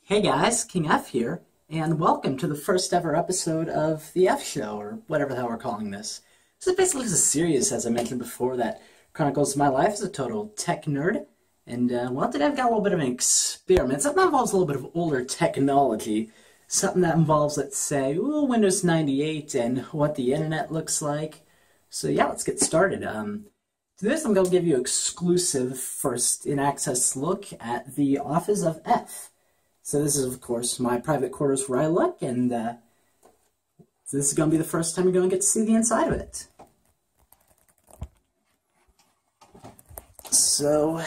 Hey guys, King F here, and welcome to the first ever episode of The F Show, or whatever the hell we're calling this. This is basically a series, as I mentioned before, that chronicles my life as a total tech nerd, and well, today I've got a little bit of an experiment, something that involves a little bit of older technology, something that involves, let's say, Windows 98 and what the internet looks like. So yeah, let's get started. To this, I'm going to give you an exclusive first in-access look at the Office of F. So this is, of course, my private quarters where I look, and this is going to be the first time you're going to get to see the inside of it. So,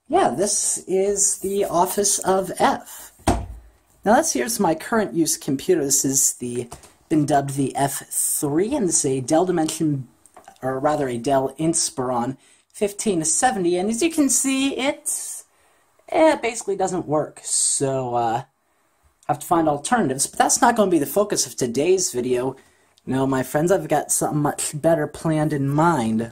yeah, this is the Office of F. Now this here's my current use computer. This is been dubbed the F3, and this is a Dell Dimension, or rather a Dell Inspiron 1570, and as you can see, it basically doesn't work, so I have to find alternatives, but that's not going to be the focus of today's video. No, my friends, I've got something much better planned in mind.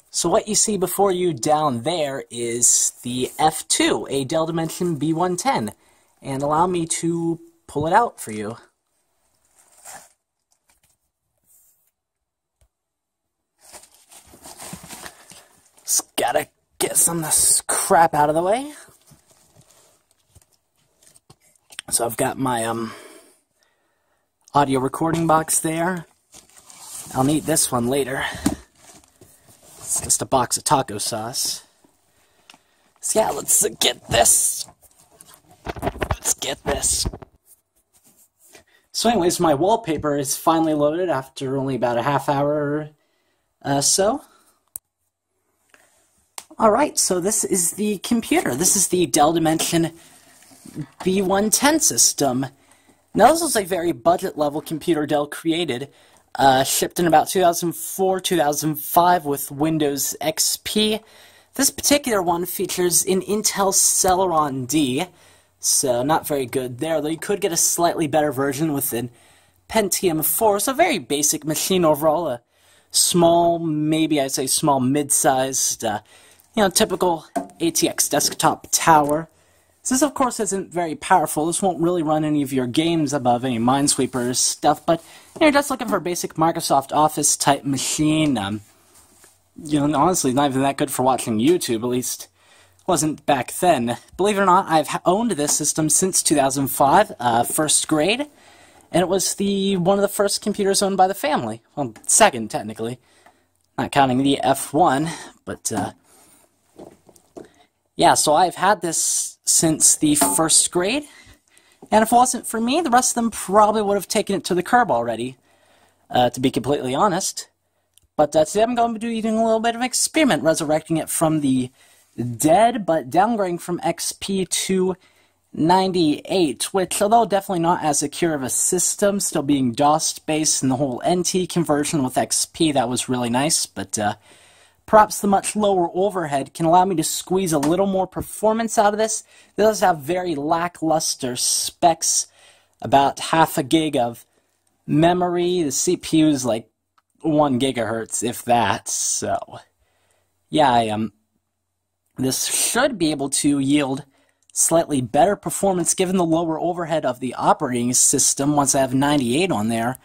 So what you see before you down there is the F2, a Dell Dimension B110, and allow me to pull it out for you. Just gotta get some of this crap out of the way. So I've got my audio recording box there. I'll need this one later. It's just a box of taco sauce. So yeah, let's get this. Let's get this. So anyways, my wallpaper is finally loaded after only about a half hour so. Alright, so this is the computer. This is the Dell Dimension B110 system. Now this is a very budget-level computer Dell created, shipped in about 2004-2005 with Windows XP. This particular one features an Intel Celeron D, so not very good there, though you could get a slightly better version with an Pentium 4, so a very basic machine overall, a small, maybe I'd say small, mid-sized, typical ATX desktop tower. This, of course, isn't very powerful. This won't really run any of your games above any Minesweeper stuff, but you're just looking for a basic Microsoft Office type machine. Honestly, not even that good for watching YouTube, at least wasn't back then. Believe it or not, I've owned this system since 2005, first grade, and it was one of the first computers owned by the family. Well, second, technically. Not counting the F1, but, yeah, so I've had this since the first grade, and if it wasn't for me, the rest of them probably would have taken it to the curb already, to be completely honest. But today I'm going to be doing a little bit of an experiment, resurrecting it from the dead, but downgrading from XP to 98, which, although definitely not as secure of a system, still being DOS-based, and the whole NT conversion with XP, that was really nice, but perhaps the much lower overhead can allow me to squeeze a little more performance out of this. It does have very lackluster specs, about half a gig of memory. The CPU is like 1 gigahertz, if that. So, yeah, this should be able to yield slightly better performance given the lower overhead of the operating system once I have 98 on there.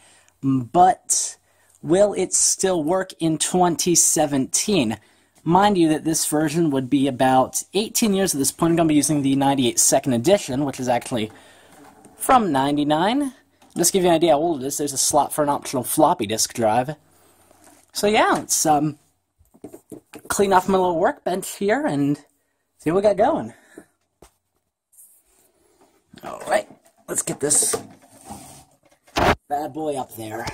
But will it still work in 2017? Mind you that this version would be about 18 years at this point. I'm going to be using the 98 second edition, which is actually from 99. Just to give you an idea how old it is, there's a slot for an optional floppy disk drive. So yeah, let's clean off my little workbench here and see what we got going. Alright, let's get this bad boy up there.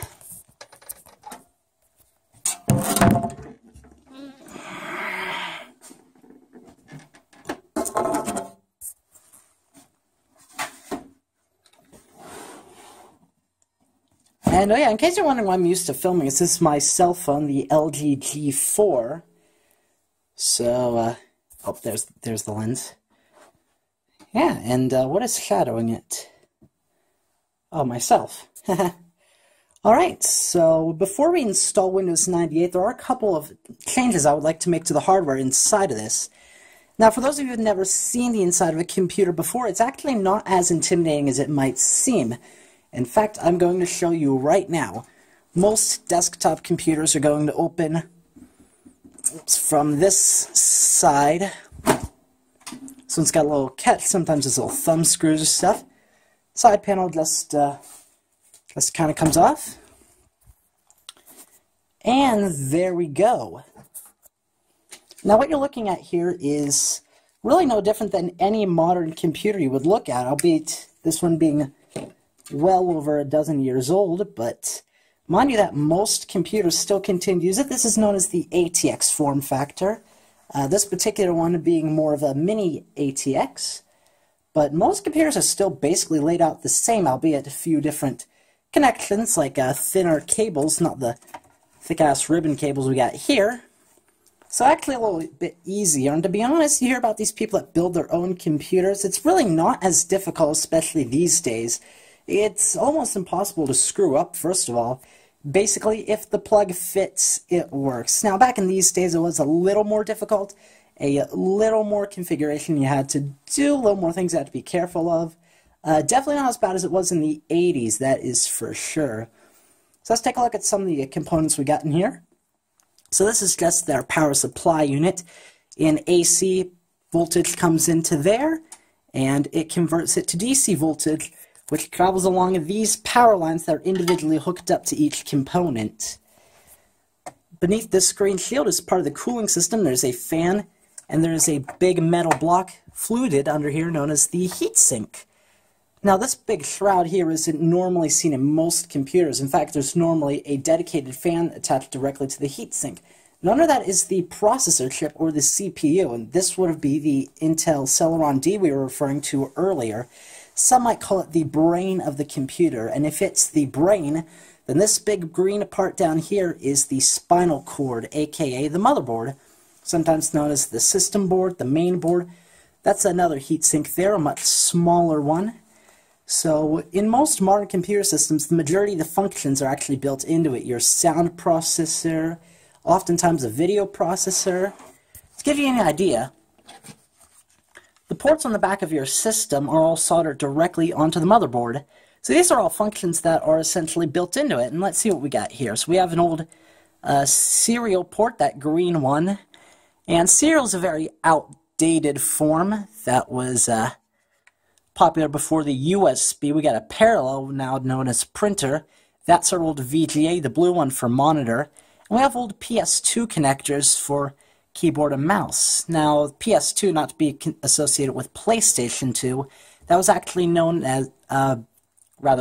And oh yeah, in case you're wondering why I'm used to filming, this is my cell phone, the LG G4. So, oh, there's the lens. Yeah, and what is shadowing it? Oh, myself. Alright, so before we install Windows 98, there are a couple of changes I would like to make to the hardware inside of this. Now, for those of you who have never seen the inside of a computer before, it's actually not as intimidating as it might seem. In fact, I'm going to show you right now. Most desktop computers are going to open from this side. This one's got a little catch. Sometimes there's little thumb screws or stuff. Side panel just kind of comes off. And there we go. Now what you're looking at here is really no different than any modern computer you would look at, albeit this one being well over a dozen years old, but mind you that most computers still continue to use it. This is known as the ATX form factor. This particular one being more of a mini ATX, but most computers are still basically laid out the same, albeit a few different connections, like thinner cables, not the thick-ass ribbon cables we got here. So actually a little bit easier, and to be honest, you hear about these people that build their own computers, it's really not as difficult, especially these days. It's almost impossible to screw up, first of all. Basically, if the plug fits, it works. Now, back in these days, it was a little more difficult, a little more configuration you had to do, a little more things you had to be careful of. Definitely not as bad as it was in the 80s, that is for sure. So let's take a look at some of the components we got in here. So this is just their power supply unit. In AC, voltage comes into there, and it converts it to DC voltage, which travels along these power lines that are individually hooked up to each component. Beneath this screen shield is part of the cooling system. There's a fan, and there's a big metal block fluted under here known as the heatsink. Now this big shroud here isn't normally seen in most computers. In fact, there's normally a dedicated fan attached directly to the heatsink. And under that is the processor chip, or the CPU, and this would be the Intel Celeron D we were referring to earlier. Some might call it the brain of the computer, and if it's the brain, then this big green part down here is the spinal cord, aka the motherboard, sometimes known as the system board, the main board. That's another heatsink there, a much smaller one. So in most modern computer systems, the majority of the functions are actually built into it. Your sound processor, oftentimes a video processor. To give you an idea, the ports on the back of your system are all soldered directly onto the motherboard. So these are all functions that are essentially built into it. And let's see what we got here. So we have an old serial port, that green one. And serial is a very outdated form that was popular before the USB. We got a parallel now known as printer. That's our old VGA, the blue one for monitor. And we have old PS2 connectors for keyboard and mouse. Now, PS2, not to be associated with PlayStation 2, that was actually known as,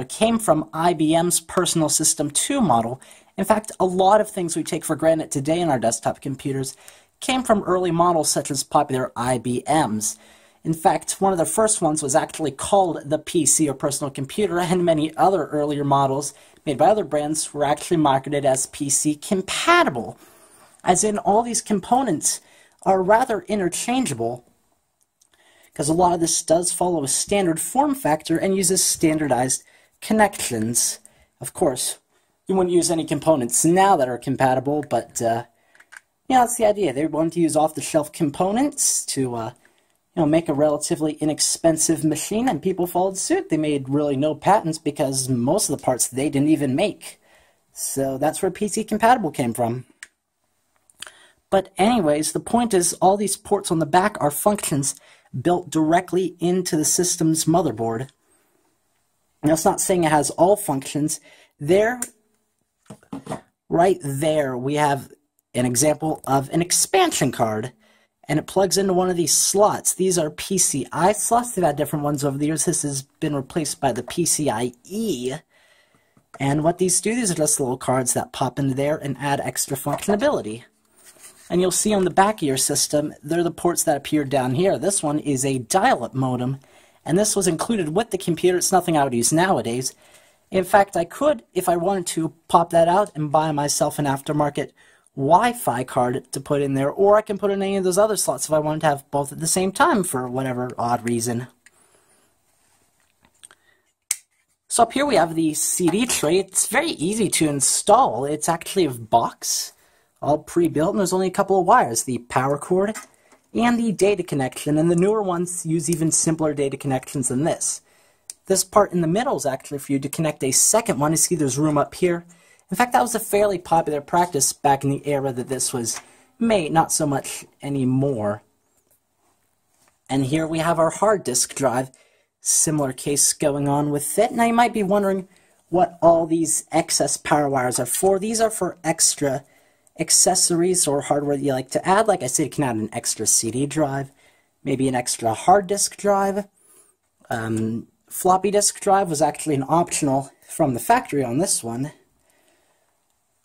came from IBM's Personal System 2 model. In fact, a lot of things we take for granted today in our desktop computers came from early models such as popular IBMs. In fact, one of the first ones was actually called the PC, or personal computer, and many other earlier models made by other brands were actually marketed as PC compatible, as in all these components are rather interchangeable, because a lot of this does follow a standard form factor and uses standardized connections. Of course, you wouldn't use any components now that are compatible, but yeah, that's the idea. They want to use off-the-shelf components to make a relatively inexpensive machine, and people followed suit. They made really no patents because most of the parts they didn't even make. So that's where PC compatible came from. But anyways, the point is all these ports on the back are functions built directly into the system's motherboard. Now, it's not saying it has all functions. Right there, we have an example of an expansion card, and it plugs into one of these slots. These are PCI slots. They've had different ones over the years. This has been replaced by the PCIe. And what these do, these are just little cards that pop into there and add extra functionality. And you'll see on the back of your system, they're the ports that appear down here. This one is a dial-up modem, and this was included with the computer. It's nothing I would use nowadays. In fact, I could, if I wanted to, pop that out and buy myself an aftermarket Wi-Fi card to put in there, or I can put in any of those other slots if I wanted to have both at the same time for whatever odd reason. So up here we have the CD tray. It's very easy to install. It's actually a box, all pre-built, and there's only a couple of wires, the power cord and the data connection, and the newer ones use even simpler data connections than this. This part in the middle is actually for you to connect a second one. You see there's room up here. In fact, that was a fairly popular practice back in the era that this was made, not so much anymore. And here we have our hard disk drive. Similar case going on with it. Now you might be wondering what all these excess power wires are for. These are for extra accessories or hardware that you like to add. Like I said, you can add an extra CD drive, maybe an extra hard disk drive. Floppy disk drive was actually an optional from the factory on this one.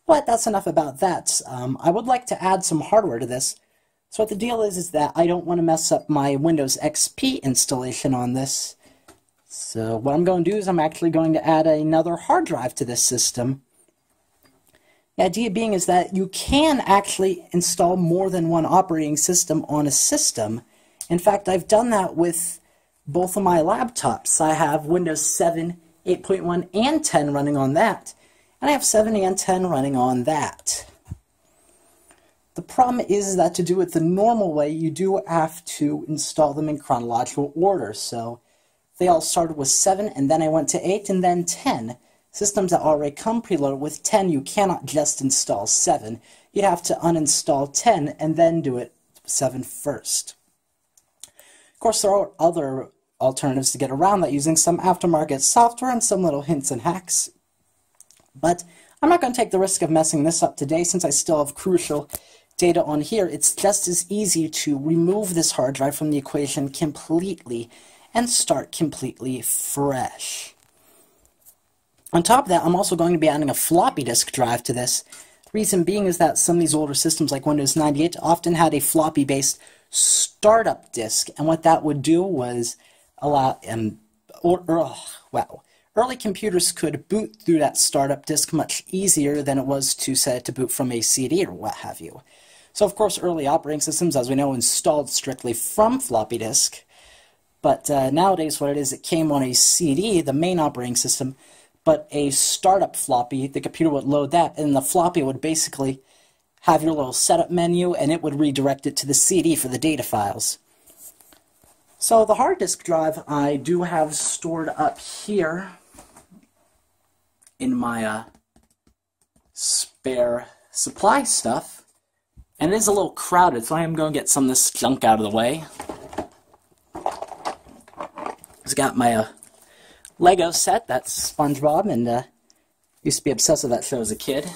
But that's enough about that. I would like to add some hardware to this. So what the deal is that I don't want to mess up my Windows XP installation on this. So what I'm going to do is I'm actually going to add another hard drive to this system. The idea being is that you can actually install more than one operating system on a system. In fact, I've done that with both of my laptops. I have Windows 7, 8.1, and 10 running on that. And I have 7 and 10 running on that. The problem is that to do it the normal way, you do have to install them in chronological order. So they all started with 7, and then I went to 8, and then 10. Systems that already come preloaded with 10, you cannot just install 7. You'd have to uninstall 10, and then do it 7 first. Of course, there are other alternatives to get around that using some aftermarket software and some little hints and hacks. But I'm not going to take the risk of messing this up today, since I still have crucial data on here. It's just as easy to remove this hard drive from the equation completely and start completely fresh. On top of that, I'm also going to be adding a floppy disk drive to this. Reason being is that some of these older systems like Windows 98 often had a floppy-based startup disk, and what that would do was allow early computers could boot through that startup disk much easier than it was to set it to boot from a CD or what have you. So of course early operating systems, as we know, installed strictly from floppy disk, but nowadays what it is, it came on a CD, the main operating system, but a startup floppy, the computer would load that, and the floppy would basically have your little setup menu, and it would redirect it to the CD for the data files. So the hard disk drive I do have stored up here in my spare supply stuff, and it is a little crowded, so I am going to get some of this junk out of the way. I've got my Lego set, that's SpongeBob, and used to be obsessed with that show as a kid.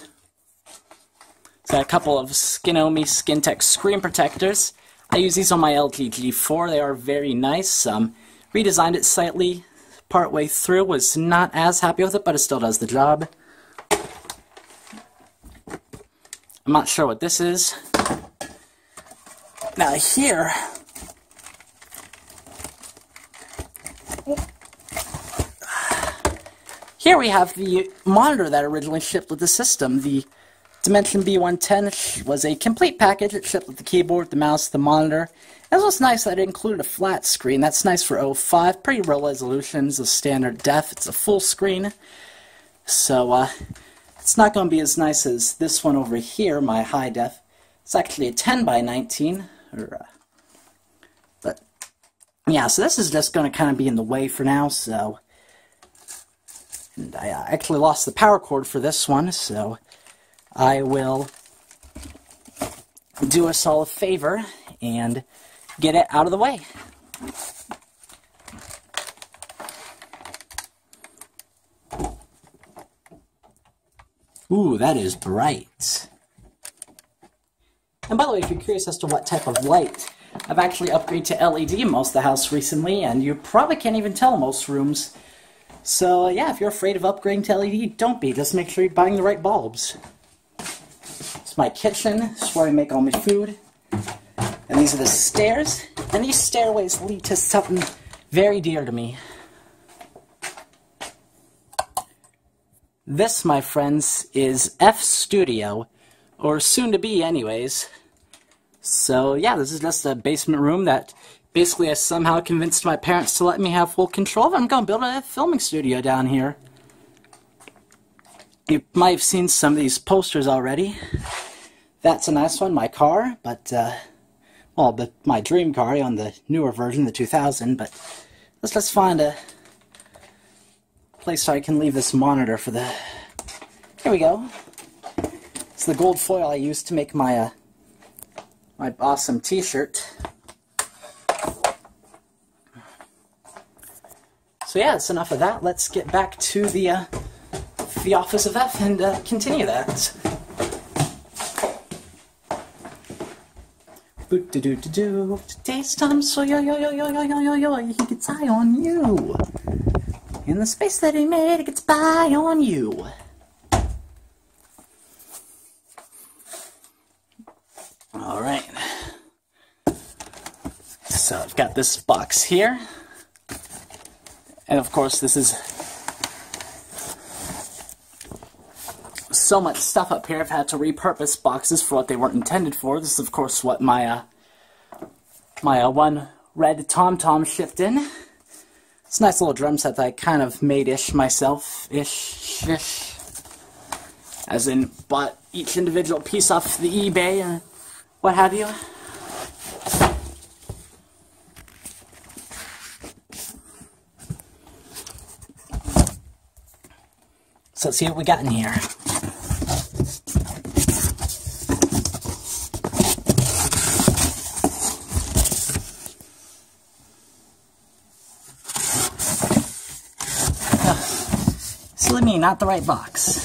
It's got a couple of Skinomi SkinTech screen protectors. I use these on my LG G4. They are very nice. Redesigned it slightly partway through. Was not as happy with it, but it still does the job. I'm not sure what this is. Now here, we have the monitor that originally shipped with the system. The Dimension B110 was a complete package. It shipped with the keyboard, the mouse, the monitor. It was nice that it included a flat screen. That's nice for 05. Pretty real resolution. It's a standard def. It's a full screen. So it's not going to be as nice as this one over here, my high def. It's actually a 10 by 19. But yeah, so this is just going to kind of be in the way for now. So, and I actually lost the power cord for this one, so I will do us all a favor and get it out of the way. Ooh, that is bright. And by the way, if you're curious as to what type of light, I've actually upgraded to LED in most of the house recently, and you probably can't even tell in most rooms. So yeah, if you're afraid of upgrading to LED, don't be. Just make sure you're buying the right bulbs. It's my kitchen. It's where I make all my food. And these are the stairs. And these stairways lead to something very dear to me. This, my friends, is F Studio, or soon to be anyways. So yeah, this is just a basement room that basically I somehow convinced my parents to let me have full control of. I'm going to build a filming studio down here. You might have seen some of these posters already. That's a nice one, my car, but, well, my dream car on the newer version, the 2000, but let's just find a place where I can leave this monitor for the... Here we go. It's the gold foil I used to make my, my awesome t-shirt. So yeah, that's enough of that. Let's get back to the Office of F and continue that. Boot-do-do-do-do. Today's time, so yo, he gets high on you. In the space that he made, it gets by on you. Alright. So I've got this box here. And of course, this is so much stuff up here. I've had to repurpose boxes for what they weren't intended for. This is, of course, what my one red TomTom shipped in. It's a nice little drum set that I kind of made-ish myself. Ish. As in, bought each individual piece off the eBay or what have you. So let's see what we got in here. Silly me, not the right box.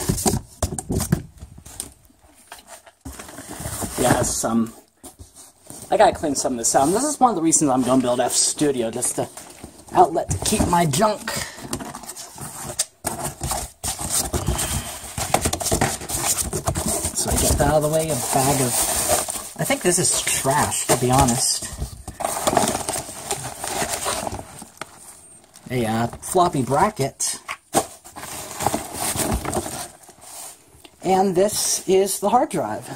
Yeah, I gotta clean some of this out. And this is one of the reasons I'm gonna build F Studio, just an outlet to keep my junk. So I get that out of the way, a bag of... I think this is trash, to be honest. A floppy bracket. And this is the hard drive.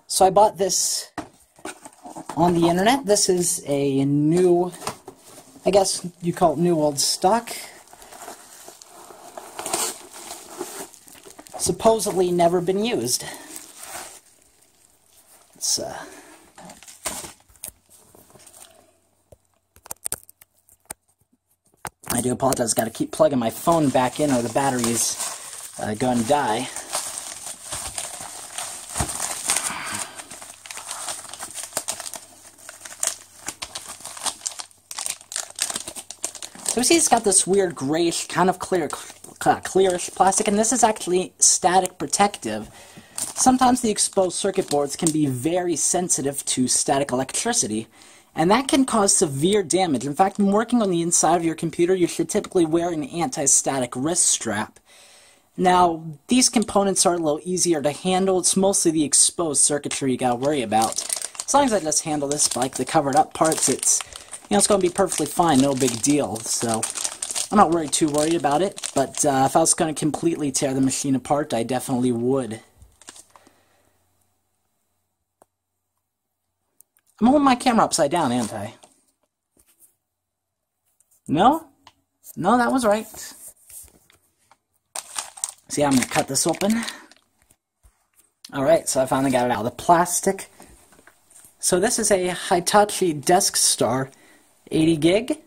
So I bought this on the internet. This is a new, I guess you call it new old stock. Supposedly never been used. It's, I do apologize, got to keep plugging my phone back in or the battery's going to die. So we see it's got this weird grayish, kind of clearish plastic, and this is actually static protective. Sometimes the exposed circuit boards can be very sensitive to static electricity, and that can cause severe damage. In fact, when working on the inside of your computer, you should typically wear an anti-static wrist strap. Now, these components are a little easier to handle. It's mostly the exposed circuitry you gotta worry about. As long as I just handle this like the covered up parts, it's gonna be perfectly fine, no big deal. So I'm not too worried about it, but if I was gonna completely tear the machine apart, I definitely would. I'm holding my camera upside down, ain't I? No? No, that was right. See, I'm going to cut this open. Alright, so I finally got it out of the plastic. So this is a Hitachi Desk Star 80 gig.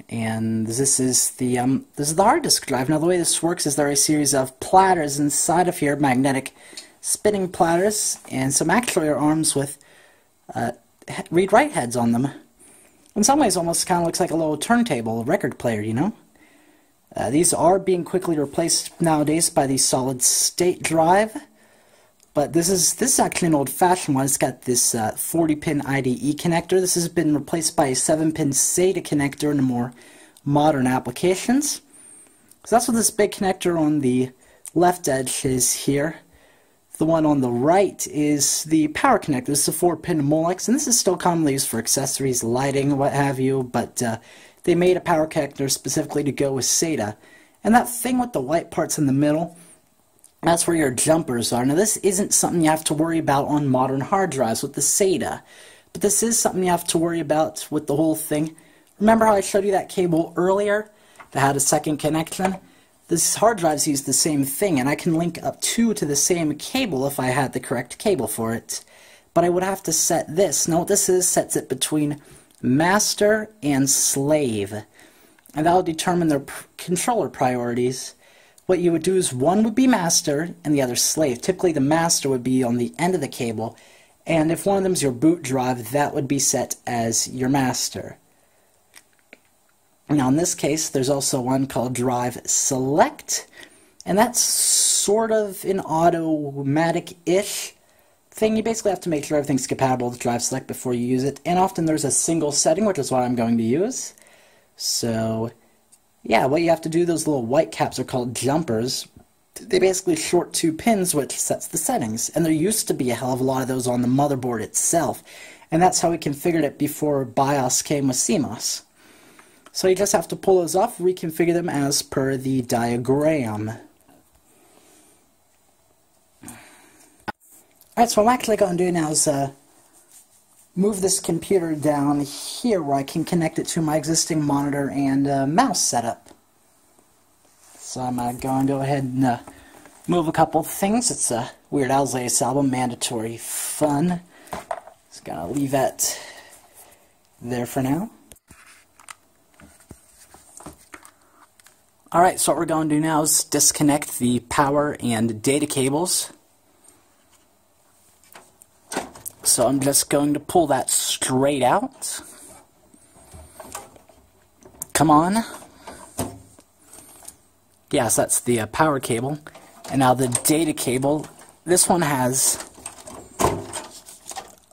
And this is the hard disk drive. Now the way this works is there are a series of platters inside of here, magnetic spinning platters, and some actuator arms with read-write heads on them. In some ways, almost kind of looks like a little turntable, a record player, you know? These are being quickly replaced nowadays by the solid-state drive, but this is actually an old-fashioned one. It's got this 40-pin IDE connector. This has been replaced by a 7-pin SATA connector in more modern applications. So that's what this big connector on the left edge is here. The one on the right is the power connector. This is a 4-pin Molex, and this is still commonly used for accessories, lighting, what have you, but they made a power connector specifically to go with SATA. And that thing with the white parts in the middle, that's where your jumpers are. Now this isn't something you have to worry about on modern hard drives with the SATA, but this is something you have to worry about with the whole thing. Remember how I showed you that cable earlier that had a second connection? these hard drives use the same thing, and I can link up two to the same cable if I had the correct cable for it. But I would have to set this. Now what this is, sets it between master and slave. And that'll determine their controller priorities. What you would do is one would be master and the other slave. Typically the master would be on the end of the cable, and if one of them is your boot drive, that would be set as your master. Now in this case, there's also one called drive select, and that's sort of an automatic-ish thing. You basically have to make sure everything's compatible with drive select before you use it, and often there's a single setting, which is what I'm going to use. So yeah, what you have to do, those little white caps are called jumpers. They basically short two pins, which sets the settings, and there used to be a hell of a lot of those on the motherboard itself, and that's how we configured it before BIOS came with CMOS. So you just have to pull those off, reconfigure them as per the diagram. Alright, so what I'm actually going to do now is move this computer down here where I can connect it to my existing monitor and mouse setup. So I'm going to go ahead and move a couple of things. It's a Weird Al's latest album, Mandatory Fun. Just going to leave that there for now. Alright, so what we're going to do now is disconnect the power and data cables. So I'm just going to pull that straight out. Come on. Yes, that's the power cable. And now the data cable, this one has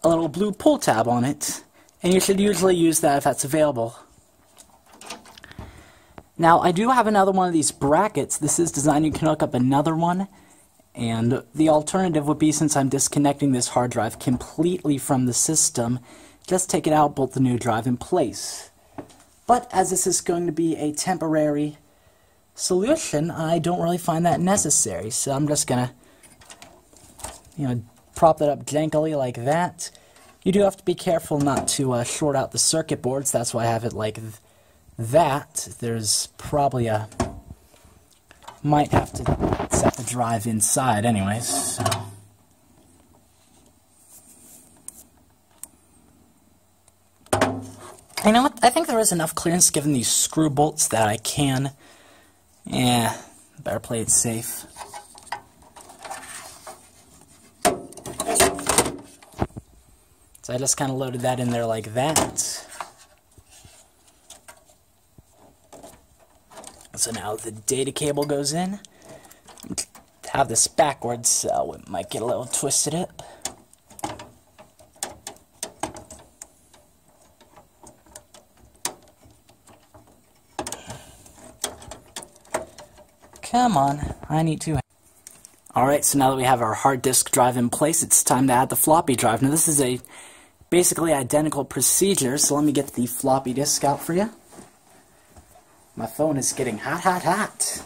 a little blue pull tab on it, and you should usually use that if that's available. Now, I do have another one of these brackets. This is designed, you can hook up another one, and the alternative would be, since I'm disconnecting this hard drive completely from the system, just take it out, bolt the new drive in place. But as this is going to be a temporary solution, I don't really find that necessary, so I'm just gonna, prop that up jankily like that. You do have to be careful not to short out the circuit boards. That's why I have it like that. There's probably might have to set the drive inside anyways, so. You know what, I think there is enough clearance given these screw bolts that I can, better play it safe. So I just kind of loaded that in there like that. So now the data cable goes in. Have this backwards, so it might get a little twisted up. Come on, I need to. Alright, so now that we have our hard disk drive in place, it's time to add the floppy drive. Now this is a basically identical procedure, so let me get the floppy disk out for you. My phone is getting hot, hot, hot.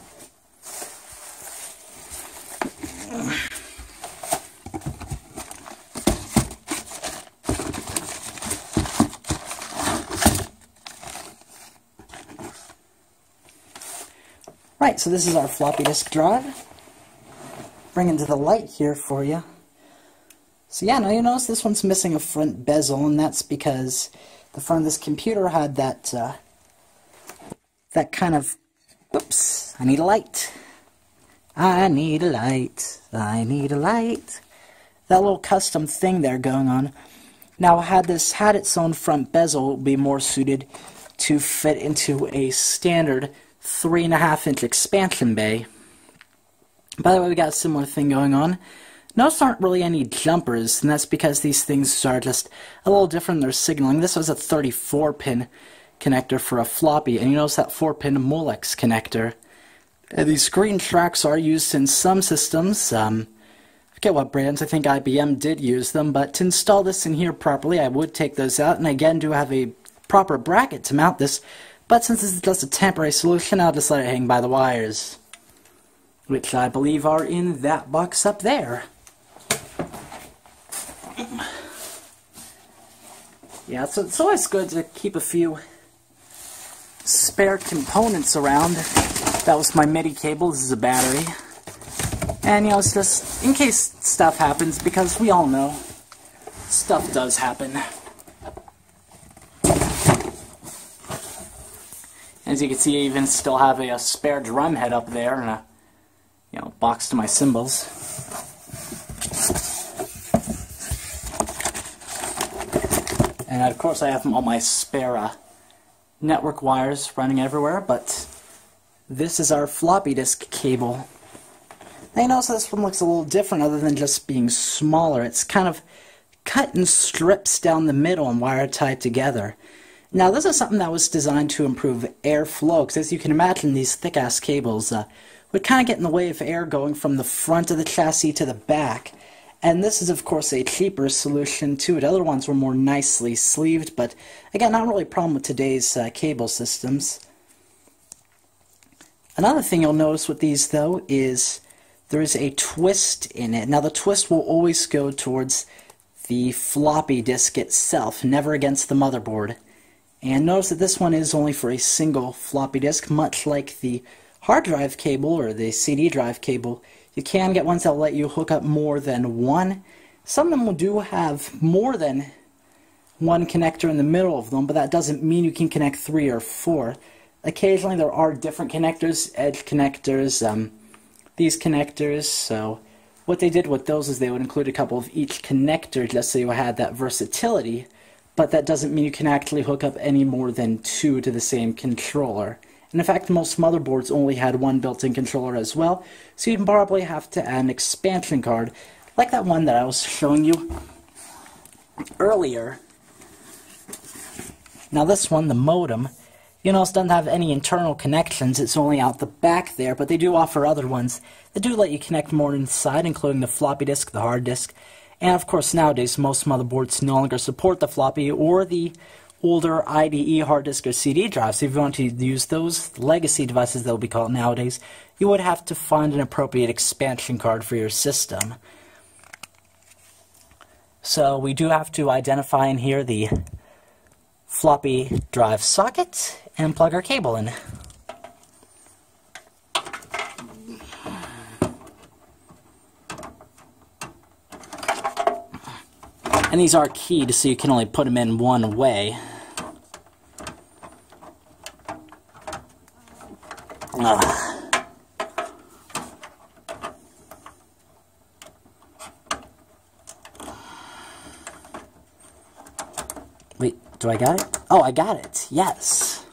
Right, so this is our floppy disk drive. Bring it to the light here for you. So yeah, now you notice this one's missing a front bezel, and that's because the front of this computer had that that kind of, whoops, I need a light. I need a light. I need a light. That little custom thing there going on. Now, had this had its own front bezel, it would be more suited to fit into a standard 3.5-inch expansion bay. By the way, we got a similar thing going on. Notice there aren't really any jumpers, and that's because these things are just a little different in their signaling. This was a 34-pin connector for a floppy, and you notice that 4-pin Molex connector. These screen tracks are used in some systems. I forget what brands, I think IBM did use them, but to install this in here properly, I would take those out, and again, do have a proper bracket to mount this, but since this is just a temporary solution, I'll just let it hang by the wires, which I believe are in that box up there. Yeah, so it's always good to keep a few spare components around That was my MIDI cable. This is a battery. And, you know, it's just in case stuff happens, because we all know stuff does happen. As you can see, I even still have a spare drum head up there and a, you know, box to my cymbals. And of course I have all my spare network wires running everywhere, but this is our floppy disk cable. Now you notice this one looks a little different other than just being smaller. It's kind of cut in strips down the middle and wire tied together. Now this is something that was designed to improve airflow, because as you can imagine, these thick-ass cables would kind of get in the way of air going from the front of the chassis to the back. And this is of course a cheaper solution to it. Other ones were more nicely sleeved, but again, not really a problem with today's cable systems. Another thing you'll notice with these though is there is a twist in it. Now the twist will always go towards the floppy disk itself, never against the motherboard. And notice that this one is only for a single floppy disk, much like the hard drive cable or the CD drive cable. You can get ones that will let you hook up more than one. Some of them do have more than one connector in the middle of them, but that doesn't mean you can connect 3 or 4. Occasionally there are different connectors, edge connectors, these connectors, so what they did with those is they would include a couple of each connector just so you had that versatility, but that doesn't mean you can actually hook up any more than 2 to the same controller. And in fact, most motherboards only had one built-in controller as well, so you'd probably have to add an expansion card, like that one that I was showing you earlier. Now this one, the modem, you know, it doesn't have any internal connections, it's only out the back there, but they do offer other ones that do let you connect more inside, including the floppy disk, the hard disk, and of course nowadays most motherboards no longer support the floppy or the older IDE hard disk or CD drives. So if you want to use those legacy devices, they'll be called nowadays, you would have to find an appropriate expansion card for your system. So we do have to identify in here the floppy drive socket and plug our cable in. And these are keyed, so you can only put them in one way. Wait, do I got it? Oh, I got it. Yes.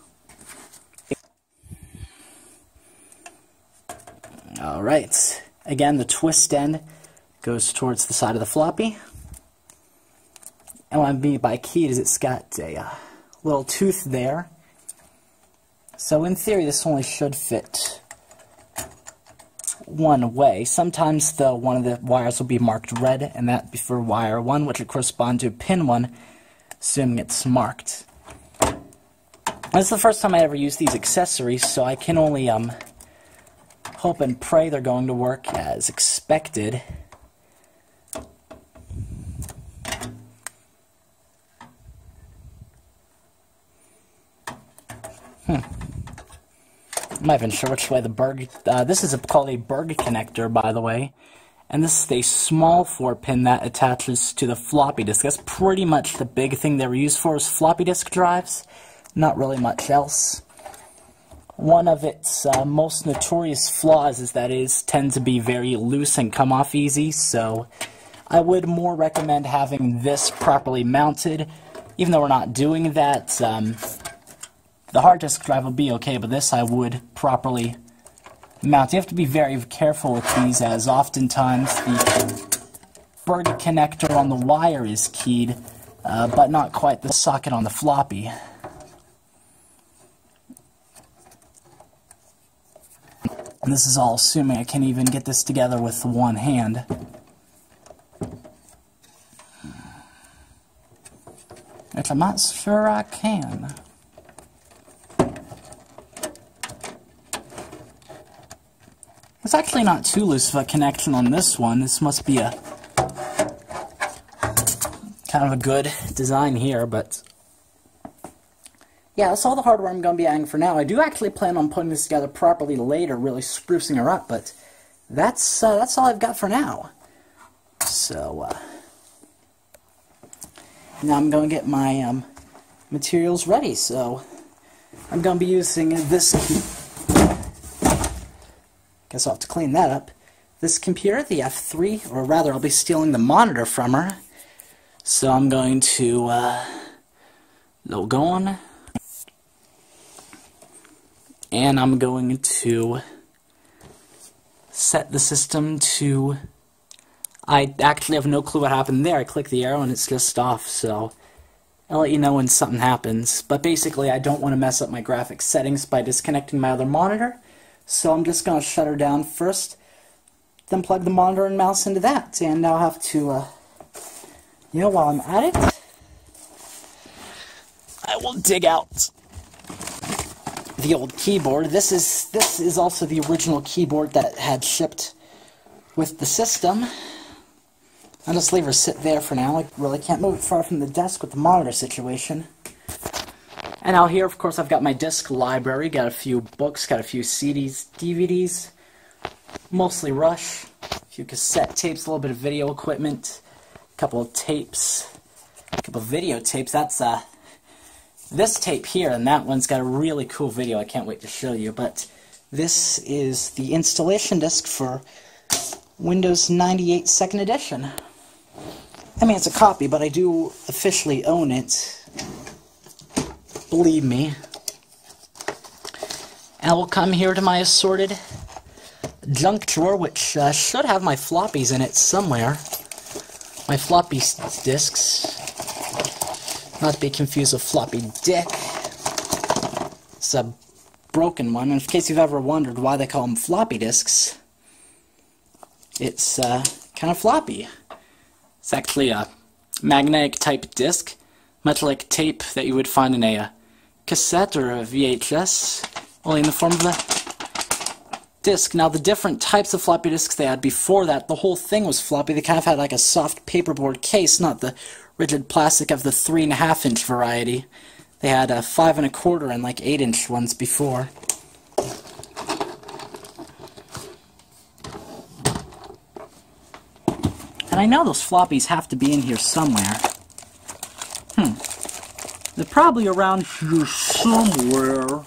Alright. Again, the twist end goes towards the side of the floppy. And what I mean by keyed is it's got a little tooth there. So in theory, this only should fit one way. Sometimes though, one of the wires will be marked red, and that be for wire 1, which would correspond to pin 1, assuming it's marked. This is the first time I ever used these accessories, so I can only hope and pray they're going to work as expected. I'm not even sure which way the Berg... this is called a Berg connector, by the way. And this is a small 4-pin that attaches to the floppy disk. That's pretty much the big thing they were used for, is floppy disk drives. Not really much else. One of its most notorious flaws is that it tends to be very loose and come off easy, so I would more recommend having this properly mounted. Even though we're not doing that, the hard disk drive will be okay, but this I would properly mount. You have to be very careful with these, as oftentimes the Berg connector on the wire is keyed, but not quite the socket on the floppy. And this is all assuming I can even get this together with one hand. Which I'm not sure I can. It's actually not too loose of a connection on this one. This must be a kind of a good design here, but yeah, that's all the hardware I'm going to be adding for now. I do actually plan on putting this together properly later, really sprucing her up, but that's all I've got for now. So, now I'm going to get my materials ready. So, I'm going to be using this. Guess I'll have to clean that up. This computer, the F3, or rather, I'll be stealing the monitor from her. So I'm going to log on, and I'm going to set the system to. I actually have no clue what happened there. I click the arrow and it's just off, so I'll let you know when something happens. But basically, I don't want to mess up my graphics settings by disconnecting my other monitor, so I'm just going to shut her down first, then plug the monitor and mouse into that, and I'll have to, you know, while I'm at it, I will dig out the old keyboard. This is also the original keyboard that had shipped with the system. I'll just leave her sit there for now. I really can't move it far from the desk with the monitor situation. And out here, of course, I've got my disc library. Got a few books, got a few CDs, DVDs, mostly Rush, a few cassette tapes, a little bit of video equipment, a couple of tapes, a couple of videotapes. That's this tape here, and that one's got a really cool video. I can't wait to show you. But this is the installation disc for Windows98 2nd Edition. I mean, it's a copy, but I do officially own it. Believe me. And we'll come here to my assorted junk drawer, which should have my floppies in it somewhere. My floppy disks. Not to be confused with floppy dick. It's a broken one, and in case you've ever wondered why they call them floppy disks, it's kind of floppy. It's actually a magnetic type disc, much like tape that you would find in a cassette or a VHS, only in the form of a disc. Now, the different types of floppy disks they had before that, the whole thing was floppy. They kind of had like a soft paperboard case, not the rigid plastic of the 3.5-inch variety. They had 5 1/4 and like 8-inch ones before. And I know those floppies have to be in here somewhere. They're probably around here somewhere.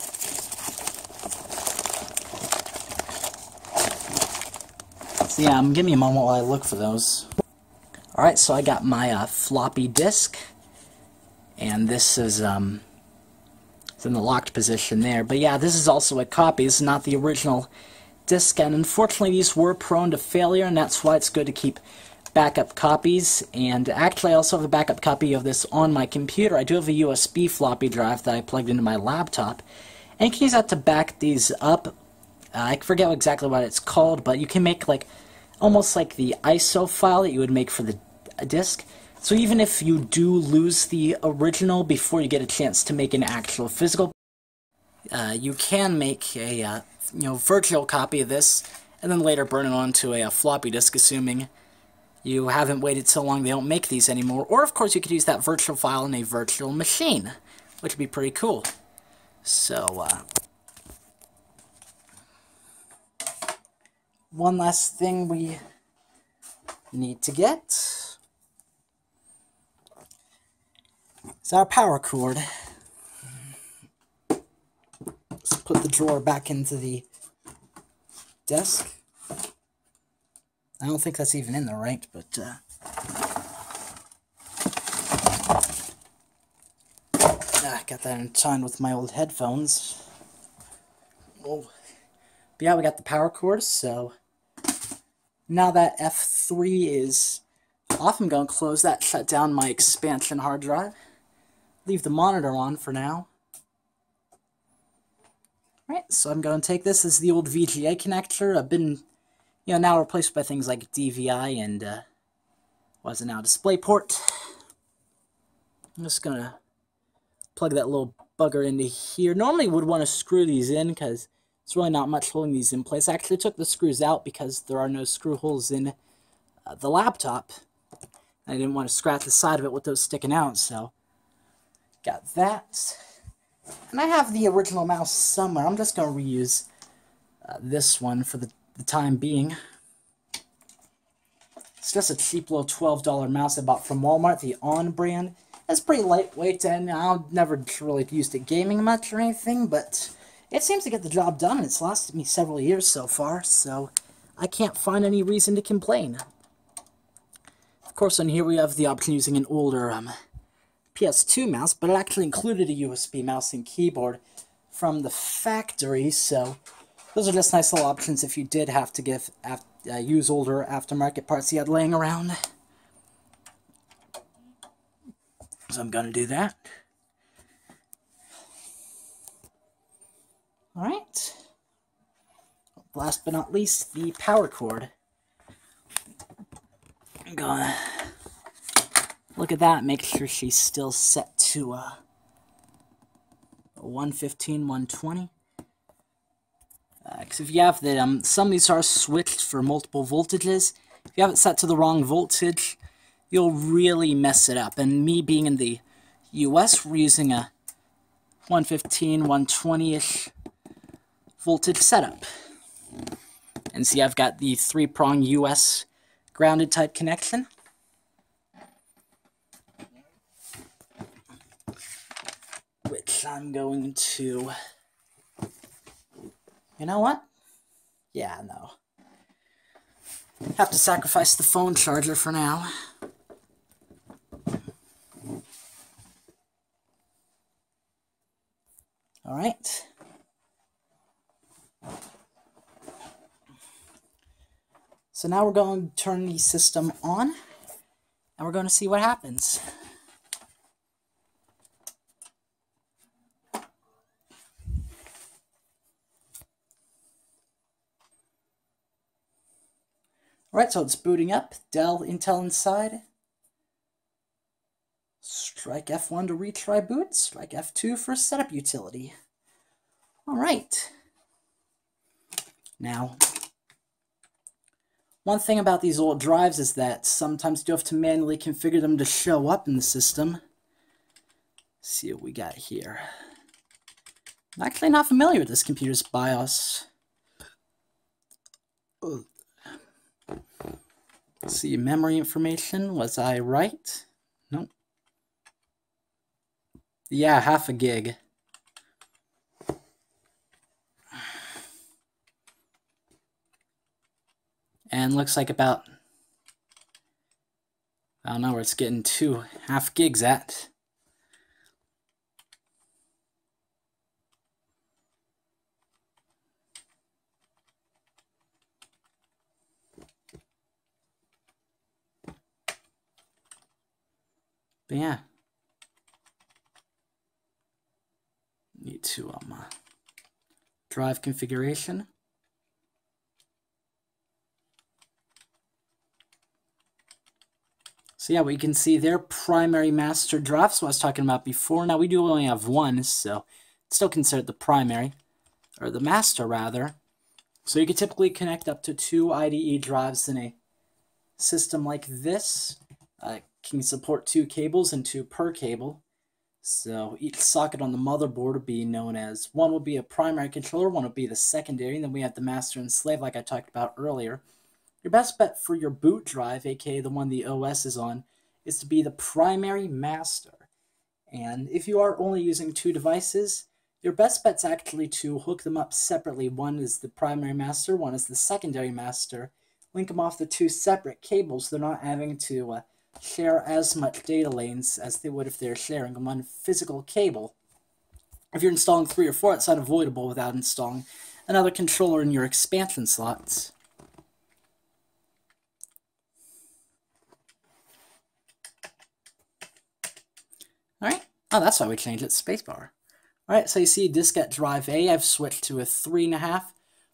So yeah, give me a moment while I look for those. Alright, so I got my floppy disk. And this is, it's in the locked position there. But yeah, this is also a copy. This is not the original disk. And unfortunately, these were prone to failure, and that's why it's good to keep backup copies. And actually, I also have a backup copy of this on my computer. I do have a USB floppy drive that I plugged into my laptop, and you can use that to back these up. I forget exactly what it's called, but you can make like almost like the ISO file that you would make for the disk. So even if you do lose the original before you get a chance to make an actual physical, you can make a virtual copy of this and then later burn it onto a floppy disk, assuming you haven't waited so long they don't make these anymore. Or, of course, you could use that virtual file in a virtual machine, which would be pretty cool. So, one last thing we need to get is our power cord. Let's put the drawer back into the desk. I don't think that's even in there, right? But got that entwined with my old headphones. Oh, but yeah, we got the power cord. So now that F3 is off, I'm going to close that, shut down my expansion hard drive, leave the monitor on for now. Alright, so I'm going to take this as the old VGA connector. I've been, now replaced by things like DVI and, what is it now, DisplayPort. I'm just going to plug that little bugger into here. Normally would want to screw these in because it's really not much holding these in place. I actually took the screws out because there are no screw holes in the laptop. I didn't want to scratch the side of it with those sticking out, so got that. And I have the original mouse somewhere. I'm just going to reuse this one for the time being. It's just a cheap little $12 mouse I bought from Walmart, the On brand. It's pretty lightweight, and I've never really used it gaming much or anything, but it seems to get the job done, and it's lasted me several years so far, so I can't find any reason to complain. Of course, on here we have the option using an older PS2 mouse, but it actually included a USB mouse and keyboard from the factory, so those are just nice little options if you did have to use older aftermarket parts you had laying around. So I'm going to do that. Alright. Last but not least, the power cord. I'm going to look at that, make sure she's still set to 115, 120. Because if you have the, some of these are switched for multiple voltages. If you have it set to the wrong voltage, you'll really mess it up. And me being in the US, we're using a 115, 120-ish voltage setup. And see, I've got the 3-prong US grounded type connection. Which I'm going to... You know what? Yeah, no. Have to sacrifice the phone charger for now. Alright. So now we're going to turn the system on, and we're going to see what happens. Alright, so it's booting up. Dell, Intel inside. Strike F1 to retry boot. Strike F2 for setup utility. Alright. Now, one thing about these old drives is that sometimes you have to manually configure them to show up in the system. Let's see what we got here. I'm actually not familiar with this computer's BIOS. Ugh. Let's see, memory information, was I right? Nope. Yeah, half a gig. And looks like about, I don't know where it's getting to, half gigs at. But yeah, need to drive configuration. So yeah, what you can see there, primary master drive, so I was talking about before. Now we do only have one, so it's still considered the primary, or the master rather. So you could typically connect up to 2 IDE drives in a system like this. Can support 2 cables and 2 per cable. So each socket on the motherboard would be known as, one would be a primary controller, one would be the secondary, and then we have the master and slave like I talked about earlier. Your best bet for your boot drive, aka the one the OS is on, is to be the primary master. And if you are only using 2 devices, your best bet's actually to hook them up separately. One is the primary master, one is the secondary master. Link them off the 2 separate cables, so they're not having to share as much data lanes as they would if they're sharing one physical cable. If you're installing 3 or 4, it's unavoidable without installing another controller in your expansion slots. Alright, oh, that's why we changed it to spacebar. Alright, so you see diskette drive A, I've switched to a 3.5,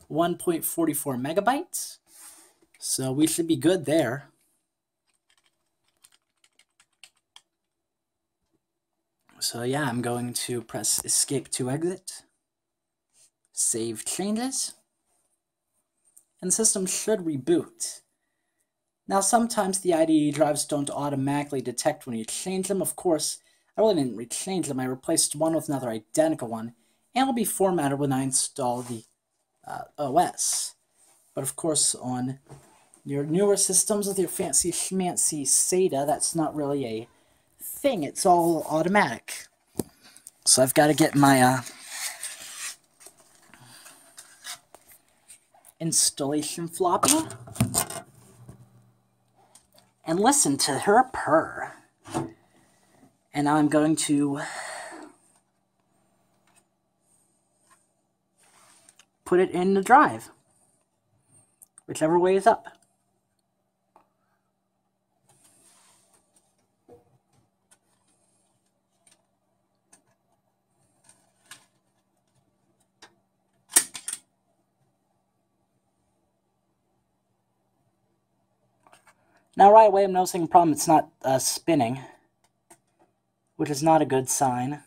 1.44 megabytes. So we should be good there. So yeah, I'm going to press escape to exit, save changes, and the system should reboot. Now sometimes the IDE drives don't automatically detect when you change them. Of course, I really didn't rechange them. I replaced one with another identical one, and it'll be formatted when I install the OS. But of course, on your newer systems with your fancy schmancy SATA, that's not really a thing. It's all automatic. So I've got to get my installation floppy and listen to her purr. And now I'm going to put it in the drive, whichever way is up. Now right away I'm noticing a problem. It's not spinning, which is not a good sign.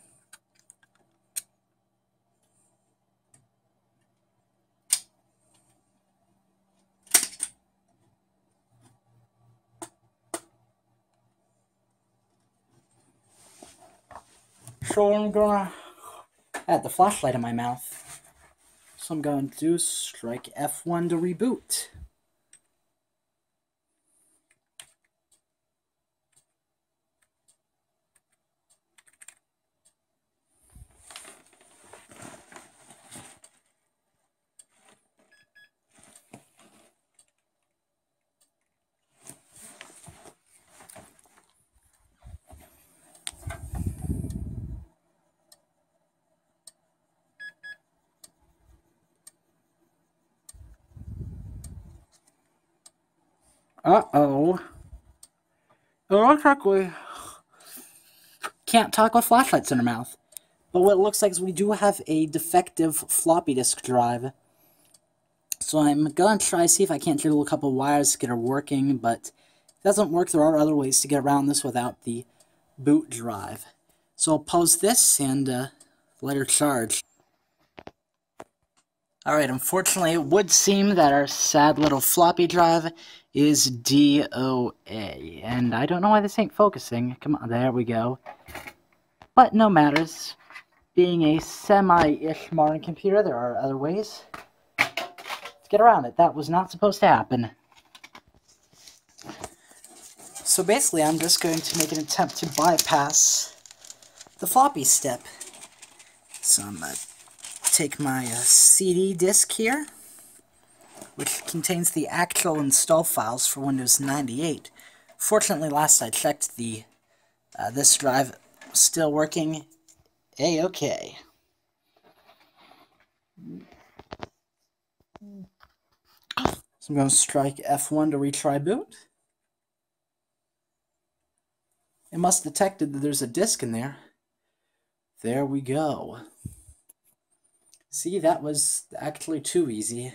So I'm gonna add the flashlight in my mouth. So I'm going to strike F1 to reboot. Uh-oh. It looks like we can't talk with flashlights in our mouth. But what it looks like is we do have a defective floppy disk drive. So I'm going to try to see if I can't jiggle a couple wires to get her working, but if it doesn't work, there are other ways to get around this without the boot drive. So I'll pause this and let her charge. Alright, unfortunately, it would seem that our sad little floppy drive is DOA. And I don't know why this ain't focusing. Come on, there we go. But no matters. Being a semi-ish modern computer, there are other ways to get around it. That was not supposed to happen. So basically, I'm just going to make an attempt to bypass the floppy step. So I'm going to take my CD disk here, which contains the actual install files for Windows 98. Fortunately, last I checked, this drive was still working A-okay. So I'm going to strike F1 to retry boot. It must have detected that there's a disk in there. There we go. See, that was actually too easy.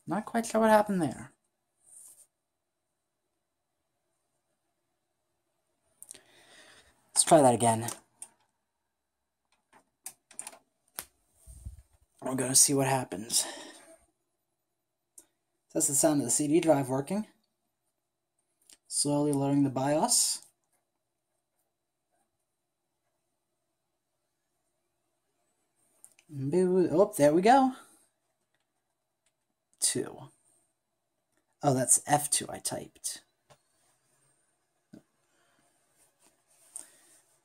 Not quite sure what happened there. Let's try that again. We're going to see what happens. That's the sound of the CD drive working. Slowly loading the BIOS. Oh, there we go. 2. Oh, that's F2 I typed.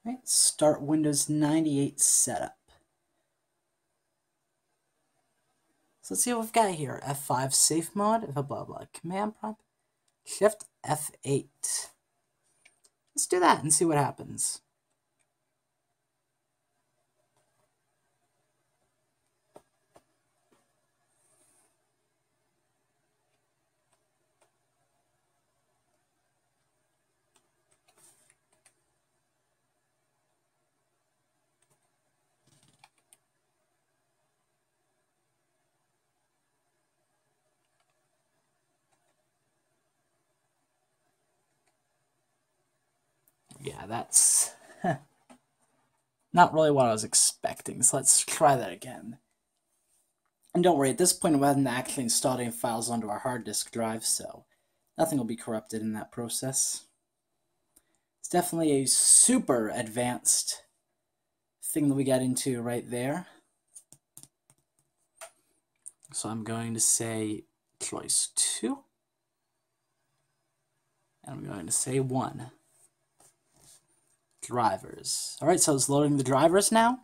Right, start Windows 98 setup. So let's see what we've got here. F5 safe mode, blah blah blah. Command prompt, Shift F8. Let's do that and see what happens. Yeah, that's not really what I was expecting, so let's try that again. And don't worry, at this point we haven't actually installed any files onto our hard disk drive, so Nothing will be corrupted in that process. It's definitely a super advanced thing that we got into right there. So I'm going to say choice 2. And I'm going to say 1. Drivers. Alright, so it's loading the drivers now.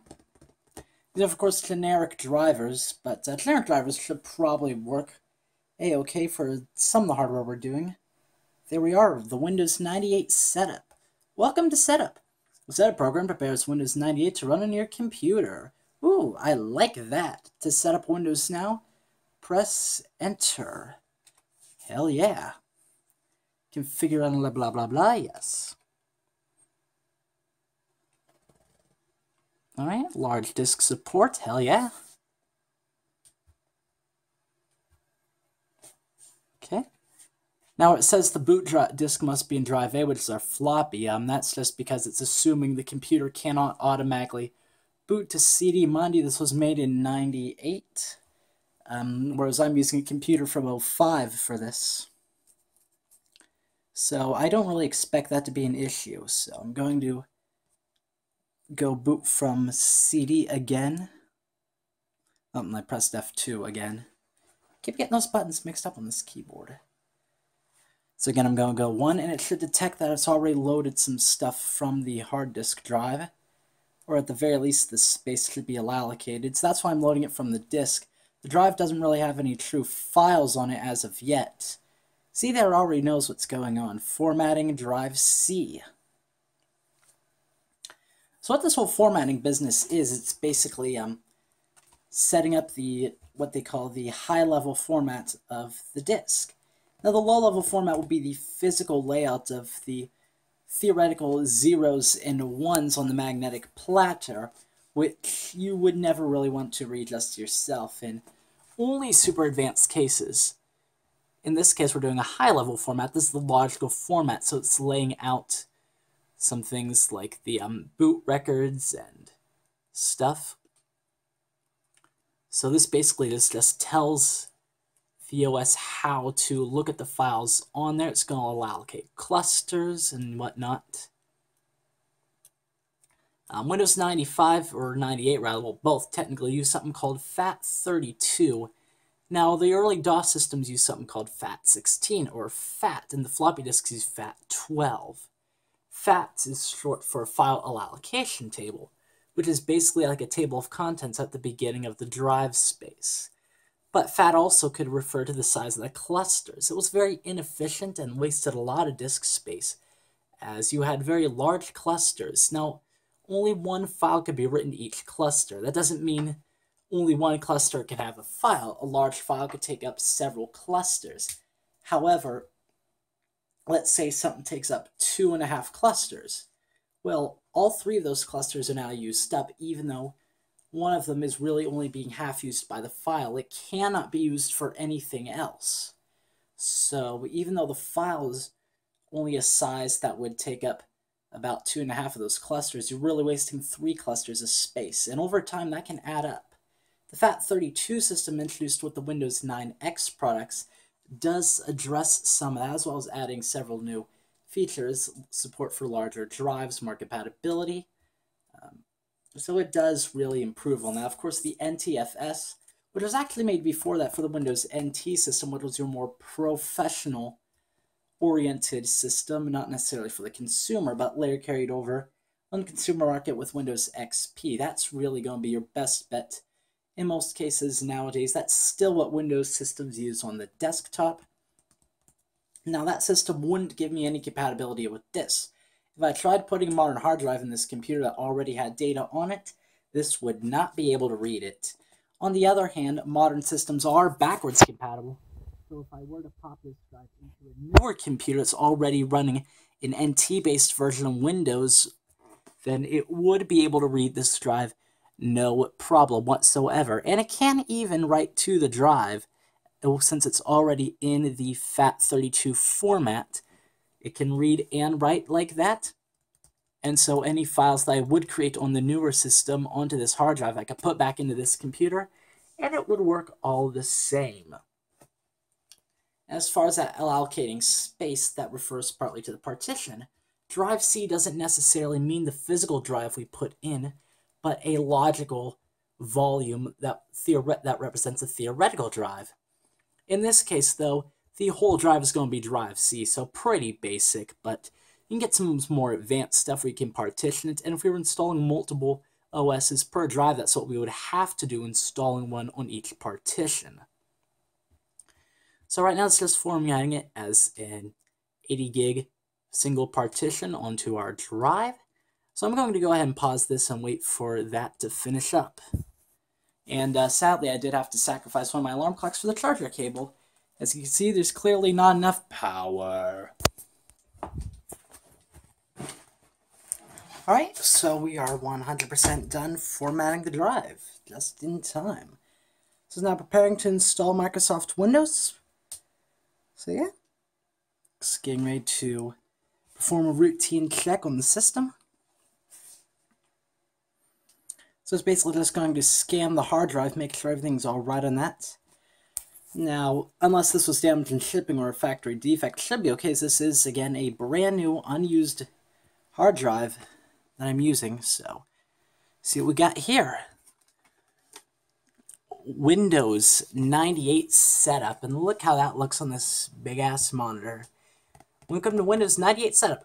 These are, of course, generic drivers, but generic drivers should probably work a-okay for some of the hardware we're doing. There we are, the Windows 98 setup. Welcome to Setup. The setup program prepares Windows 98 to run on your computer. Ooh, I like that. To set up Windows now, press Enter. Hell yeah. Configure on blah blah blah blah, yes. Alright, large disk support, hell yeah. Okay. Now it says the boot disk must be in drive A, which is our floppy. That's just because it's assuming the computer cannot automatically boot to CD. Mind you, this was made in '98, whereas I'm using a computer from '05 for this. So I don't really expect that to be an issue. So I'm going to go boot from CD again. Oh, and I pressed F2 again. Keep getting those buttons mixed up on this keyboard. So again, I'm going to go 1, and it should detect that it's already loaded some stuff from the hard disk drive, or at the very least, the space should be allocated. So that's why I'm loading it from the disk. The drive doesn't really have any true files on it as of yet. See there, it already knows what's going on. Formatting drive C. So what this whole formatting business is, it's basically setting up what they call the high-level format of the disk. Now the low-level format will be the physical layout of the theoretical zeros and ones on the magnetic platter, which you would never really want to read just yourself in only super advanced cases. In this case, we're doing a high-level format. This is the logical format, so it's laying out some things like the boot records and stuff. So this basically just tells the OS how to look at the files on there. It's going to allocate clusters and whatnot. Windows 95, or 98 rather, well, both technically use something called FAT32. Now, the early DOS systems use something called FAT16, or FAT, and the floppy disks use FAT12. FAT is short for File Allocation Table, which is basically like a table of contents at the beginning of the drive space. But FAT also could refer to the size of the clusters. It was very inefficient and wasted a lot of disk space, as you had very large clusters. Now, only one file could be written to each cluster. That doesn't mean only one cluster could have a file. A large file could take up several clusters. However, let's say something takes up 2.5 clusters. Well, all 3 of those clusters are now used up, even though one of them is really only being half used by the file. It cannot be used for anything else. So even though the file is only a size that would take up about 2.5 of those clusters, you're really wasting 3 clusters of space. And over time, that can add up. The FAT32 system introduced with the Windows 9X products does address some of that, as well as adding several new features, support for larger drives, more compatibility. So it does really improve on that. Of course, the NTFS, which was actually made before that for the Windows NT system, which was your more professional-oriented system, not necessarily for the consumer, but later carried over on the consumer market with Windows XP. That's really going to be your best bet in most cases nowadays. That's still what Windows systems use on the desktop. Now, that system wouldn't give me any compatibility with this. If I tried putting a modern hard drive in this computer that already had data on it, this would not be able to read it. On the other hand, modern systems are backwards compatible. So if I were to pop this drive into a newer computer that's already running an NT-based version of Windows, then it would be able to read this drive no problem whatsoever. And it can even write to the drive, since it's already in the FAT32 format. It can read and write like that. And so any files that I would create on the newer system onto this hard drive, I could put back into this computer, and it would work all the same. As far as that allocating space, that refers partly to the partition. Drive C doesn't necessarily mean the physical drive we put in, but a logical volume that represents a theoretical drive. In this case, though, the whole drive is going to be drive C, so pretty basic, but you can get some more advanced stuff where you can partition it, and if we were installing multiple OSs per drive, that's what we would have to do, installing one on each partition. So right now it's just formatting it as an 80 gig single partition onto our drive. So I'm going to go ahead and pause this and wait for that to finish up. And sadly, I did have to sacrifice one of my alarm clocks for the charger cable. As you can see, there's clearly not enough power. Alright, so we are 100% done formatting the drive, just in time. So now preparing to install Microsoft Windows. So yeah, just getting ready to perform a routine check on the system. So it's basically just going to scan the hard drive, make sure everything's all right on that. Now, unless this was damaged in shipping or a factory defect, should be okay, as this is, again, a brand new, unused hard drive that I'm using. So, see what we got here. Windows 98 setup, and look how that looks on this big-ass monitor. Welcome to Windows 98 setup.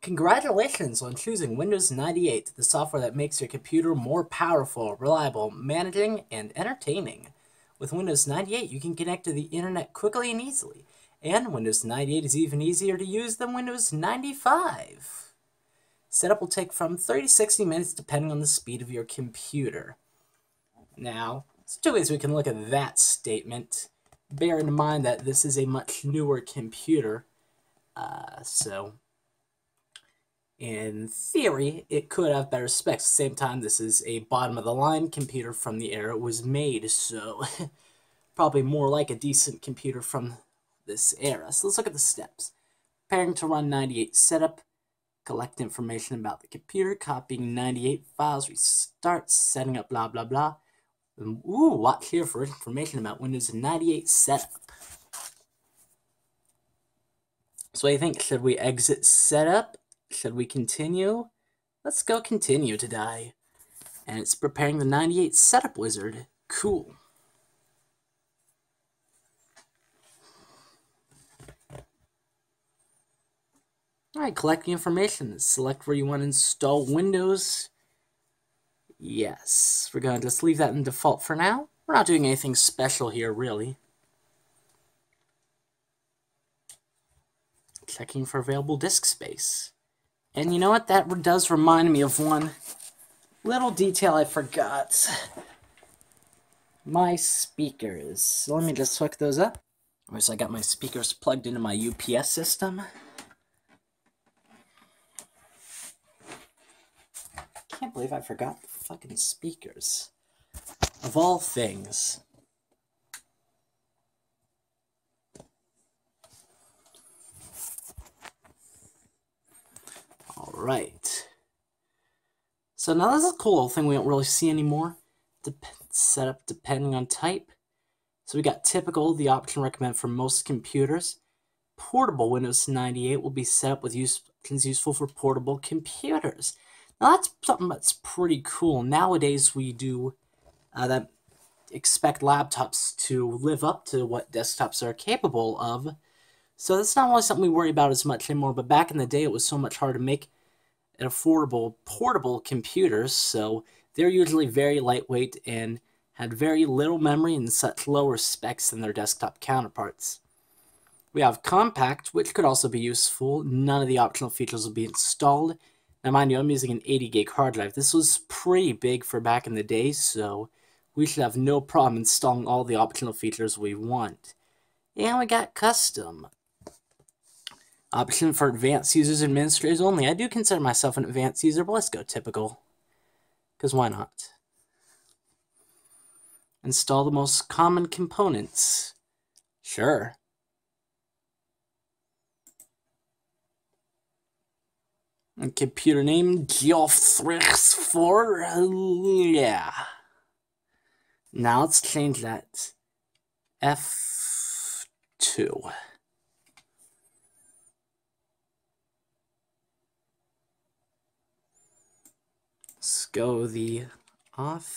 Congratulations on choosing Windows 98, the software that makes your computer more powerful, reliable, managing, and entertaining. With Windows 98, you can connect to the internet quickly and easily, and Windows 98 is even easier to use than Windows 95. Setup will take from 30 to 60 minutes depending on the speed of your computer. Now, there's two ways we can look at that statement. Bear in mind that this is a much newer computer, so in theory, it could have better specs. At the same time, this is a bottom-of-the-line computer from the era it was made, so probably more like a decent computer from this era. So let's look at the steps. Preparing to run 98 setup, collect information about the computer, copying 98 files, restart, setting up blah blah blah. And, watch here for information about Windows 98 setup. So what do you think? Should we exit setup? Should we continue? Let's go continue today. And it's preparing the 98 setup wizard. Cool. Alright, collect the information. Select where you want to install Windows. Yes, we're going to just leave that in default for now. We're not doing anything special here, really. Checking for available disk space. And you know what? That does remind me of one little detail I forgot. My speakers. So let me just hook those up. So I got my speakers plugged into my UPS system. Can't believe I forgot the fucking speakers. Of all things. Alright. So now this is a cool little thing we don't really see anymore. Setup depending on type. So we got typical, the option recommended for most computers. Portable Windows 98 will be set up with options useful for portable computers. Now that's something that's pretty cool. Nowadays we do that expect laptops to live up to what desktops are capable of. So that's not really something we worry about as much anymore, but back in the day it was so much harder to make an affordable portable computers, so they're usually very lightweight and had very little memory and such lower specs than their desktop counterparts. We have compact, which could also be useful. None of the optional features will be installed. Now mind you, I'm using an 80 gig hard drive. This was pretty big for back in the day, so we should have no problem installing all the optional features we want. And we got custom. Option for advanced users and administrators only. I do consider myself an advanced user, but let's go typical. Because why not? Install the most common components. Sure. And computer name, Geoff34. Yeah. Now let's change that. F2 2. Let's go the Office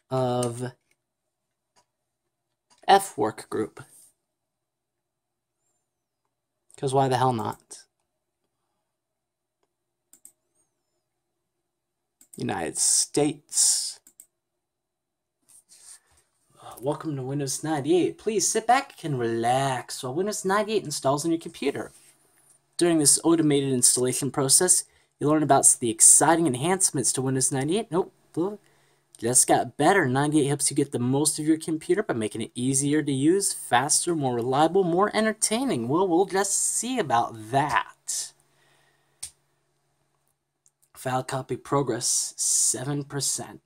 of F work group. Because why the hell not? United States. Welcome to Windows 98. Please sit back and relax while Windows 98 installs on your computer. During this automated installation process, you learn about the exciting enhancements to Windows 98. Nope, just got better. 98 helps you get the most of your computer by making it easier to use, faster, more reliable, more entertaining. Well, we'll just see about that. File copy progress, 7%.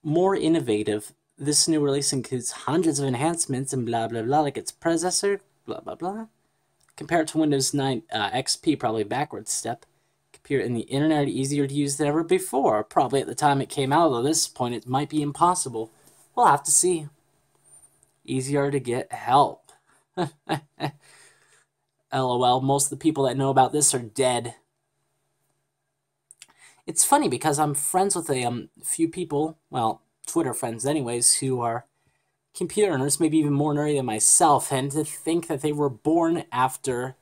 More innovative. This new release includes hundreds of enhancements and blah blah blah, like its predecessor, blah blah blah. Compared to Windows 9 XP, probably backwards step. Computer and the internet easier to use than ever before. Probably at the time it came out, although at this point it might be impossible. We'll have to see. Easier to get help. LOL, most of the people that know about this are dead. It's funny because I'm friends with a few people, well, Twitter friends anyways, who are computer nerds, maybe even more nerdy than myself, and to think that they were born after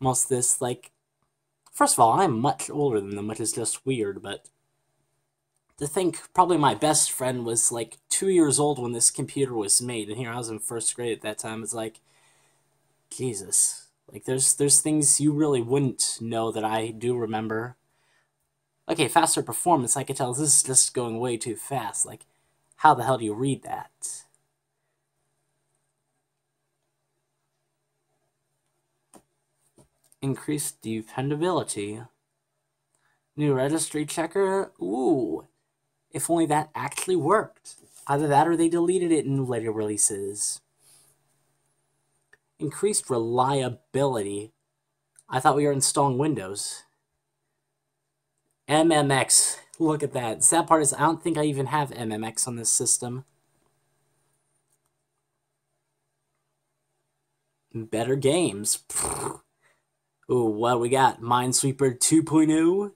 most of this, like, first of all, I'm much older than them, which is just weird, but to think probably my best friend was like 2 years old when this computer was made, and here I was in first grade at that time. It's like, Jesus, like there's things you really wouldn't know that I do remember. Okay, faster performance, I could tell this is just going way too fast. Like, how the hell do you read that? Increased dependability. New registry checker. Ooh, if only that actually worked. Either that or they deleted it in later releases. Increased reliability. I thought we were installing Windows. MMX. Look at that. The sad part is I don't think I even have MMX on this system. Better games. Ooh, what we got? Minesweeper 2.0.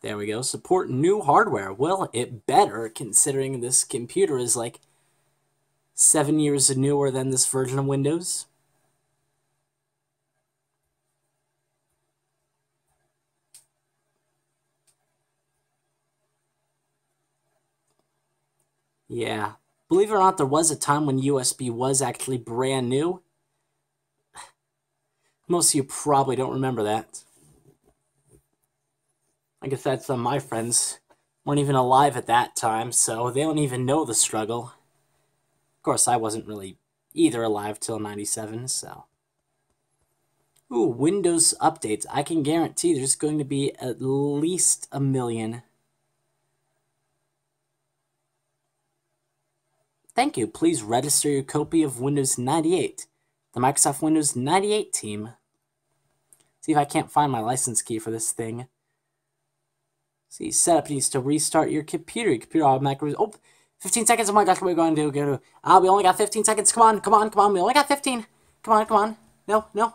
There we go. Support new hardware. Well, it better, considering this computer is like 7 years newer than this version of Windows. Yeah. Believe it or not, there was a time when USB was actually brand new. Most of you probably don't remember that. I guess that's some of my friends weren't even alive at that time, so they don't even know the struggle. Of course, I wasn't really either alive till 97, so. Ooh, Windows updates. I can guarantee there's going to be at least 1 million. Thank you. Please register your copy of Windows 98. The Microsoft Windows 98 team. See if I can't find my license key for this thing. See, setup needs to restart your computer. Your computer automatically... Oh, 15 seconds. Oh my gosh, what are we going to do? We only got 15 seconds. Come on, come on, come on. We only got 15. Come on, come on. No, no.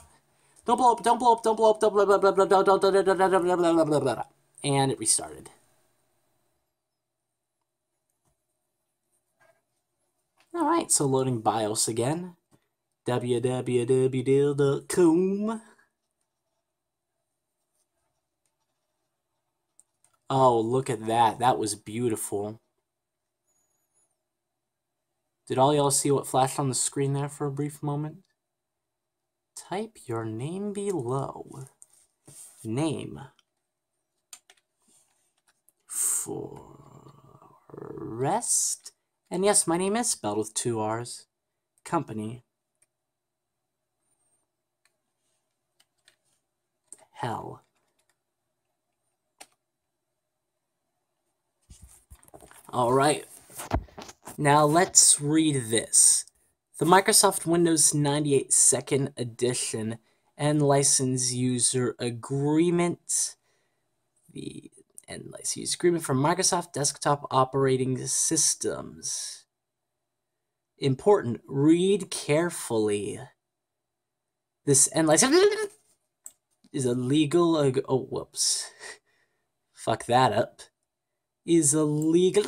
Don't blow up, don't blow up, don't blow up, don't blow up, blah, blah, blah, blah, blah, blah, blah, blah, blah, blah, blah. And it restarted. Alright, so loading BIOS again. www.com. Oh, look at that. That was beautiful. Did all y'all see what flashed on the screen there for a brief moment? Type your name below. Name. Forrest. And yes, my name is spelled with 2 R's. Company. Hell. Alright. Now let's read this. The Microsoft Windows 98 Second Edition End License User Agreement. The End License User Agreement for Microsoft Desktop Operating Systems. Important. Read carefully. This end license is a legal. Oh, whoops. Fuck that up. Is a legal.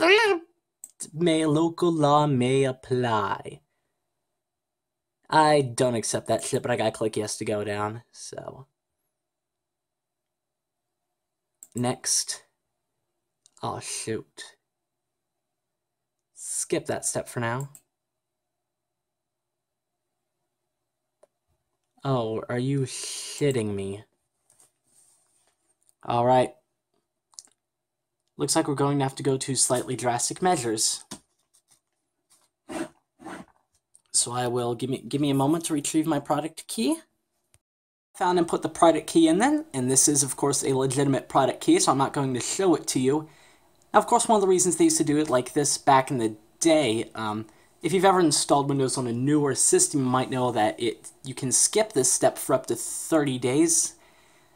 Local law may apply. I don't accept that shit, but I gotta click yes to go down, so. Next. Oh, shoot. Skip that step for now. Oh, are you shitting me? Alright. Looks like we're going to have to go to slightly drastic measures. So I will, give me a moment to retrieve my product key. Found and put the product key in then, and this is of course a legitimate product key, so I'm not going to show it to you. Now of course one of the reasons they used to do it like this back in the day, if you've ever installed Windows on a newer system, you might know that you can skip this step for up to 30 days.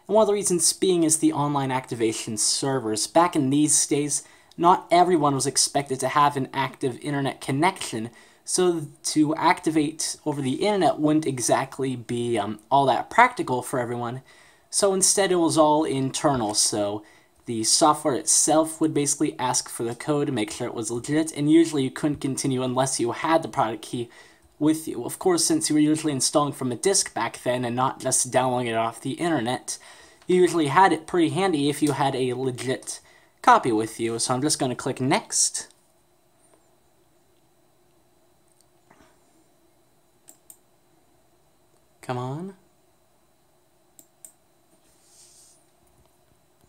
And one of the reasons being is the online activation servers. Back in these days, not everyone was expected to have an active internet connection, so to activate over the internet wouldn't exactly be all that practical for everyone. So instead it was all internal, so the software itself would basically ask for the code to make sure it was legit, and usually you couldn't continue unless you had the product key with you. Of course, since you were usually installing from a disk back then and not just downloading it off the internet, you usually had it pretty handy if you had a legit copy with you. So I'm just going to click Next. Come on.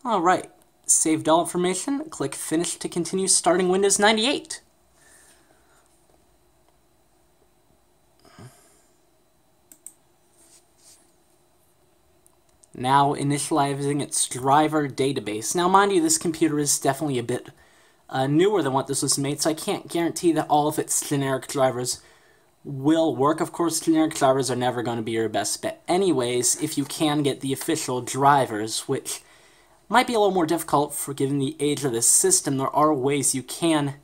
Alright, saved all information, click Finish to continue starting Windows 98. Now initializing its driver database. Now mind you, this computer is definitely a bit newer than what this was made, so I can't guarantee that all of its generic drivers will work. Of course, generic drivers are never going to be your best bet anyways, if you can get the official drivers, which might be a little more difficult for given the age of this system. There are ways you can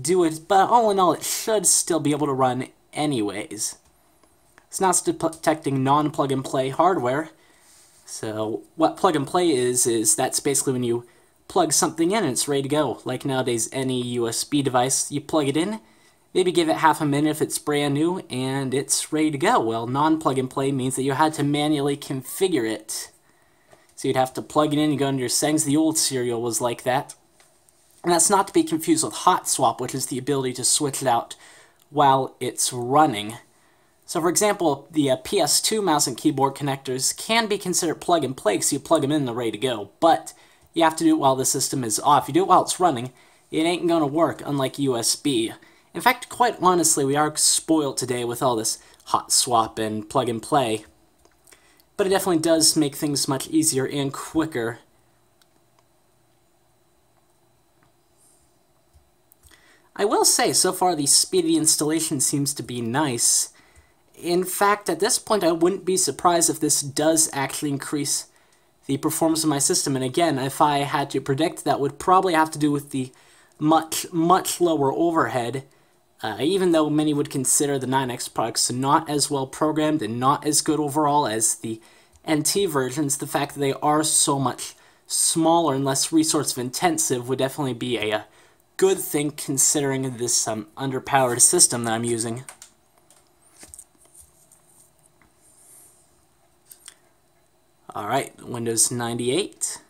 do it, but all in all, it should still be able to run anyways. It's not detecting non-plug-and-play hardware. So what plug-and-play is that's basically when you plug something in and it's ready to go. Like nowadays, any USB device, you plug it in, maybe give it half a minute if it's brand new, and it's ready to go. Well, non-plug-and-play means that you had to manually configure it. So you'd have to plug it in and go into your settings. The old serial was like that. And that's not to be confused with hot swap, which is the ability to switch it out while it's running. So for example, the PS2 mouse and keyboard connectors can be considered plug-and-play because you plug them in and they're ready to go. But you have to do it while the system is off. If you do it while it's running, it ain't going to work, unlike USB. In fact, quite honestly, we are spoiled today with all this hot swap and plug-and-play. But it definitely does make things much easier and quicker. I will say, so far the speed of the installation seems to be nice. In fact, at this point I wouldn't be surprised if this does actually increase the performance of my system. And again, if I had to predict, that would probably have to do with the much lower overhead. Even though many would consider the 9X products not as well programmed and not as good overall as the NT versions, the fact that they are so much smaller and less resource intensive would definitely be a good thing considering this underpowered system that I'm using. Alright, Windows 98.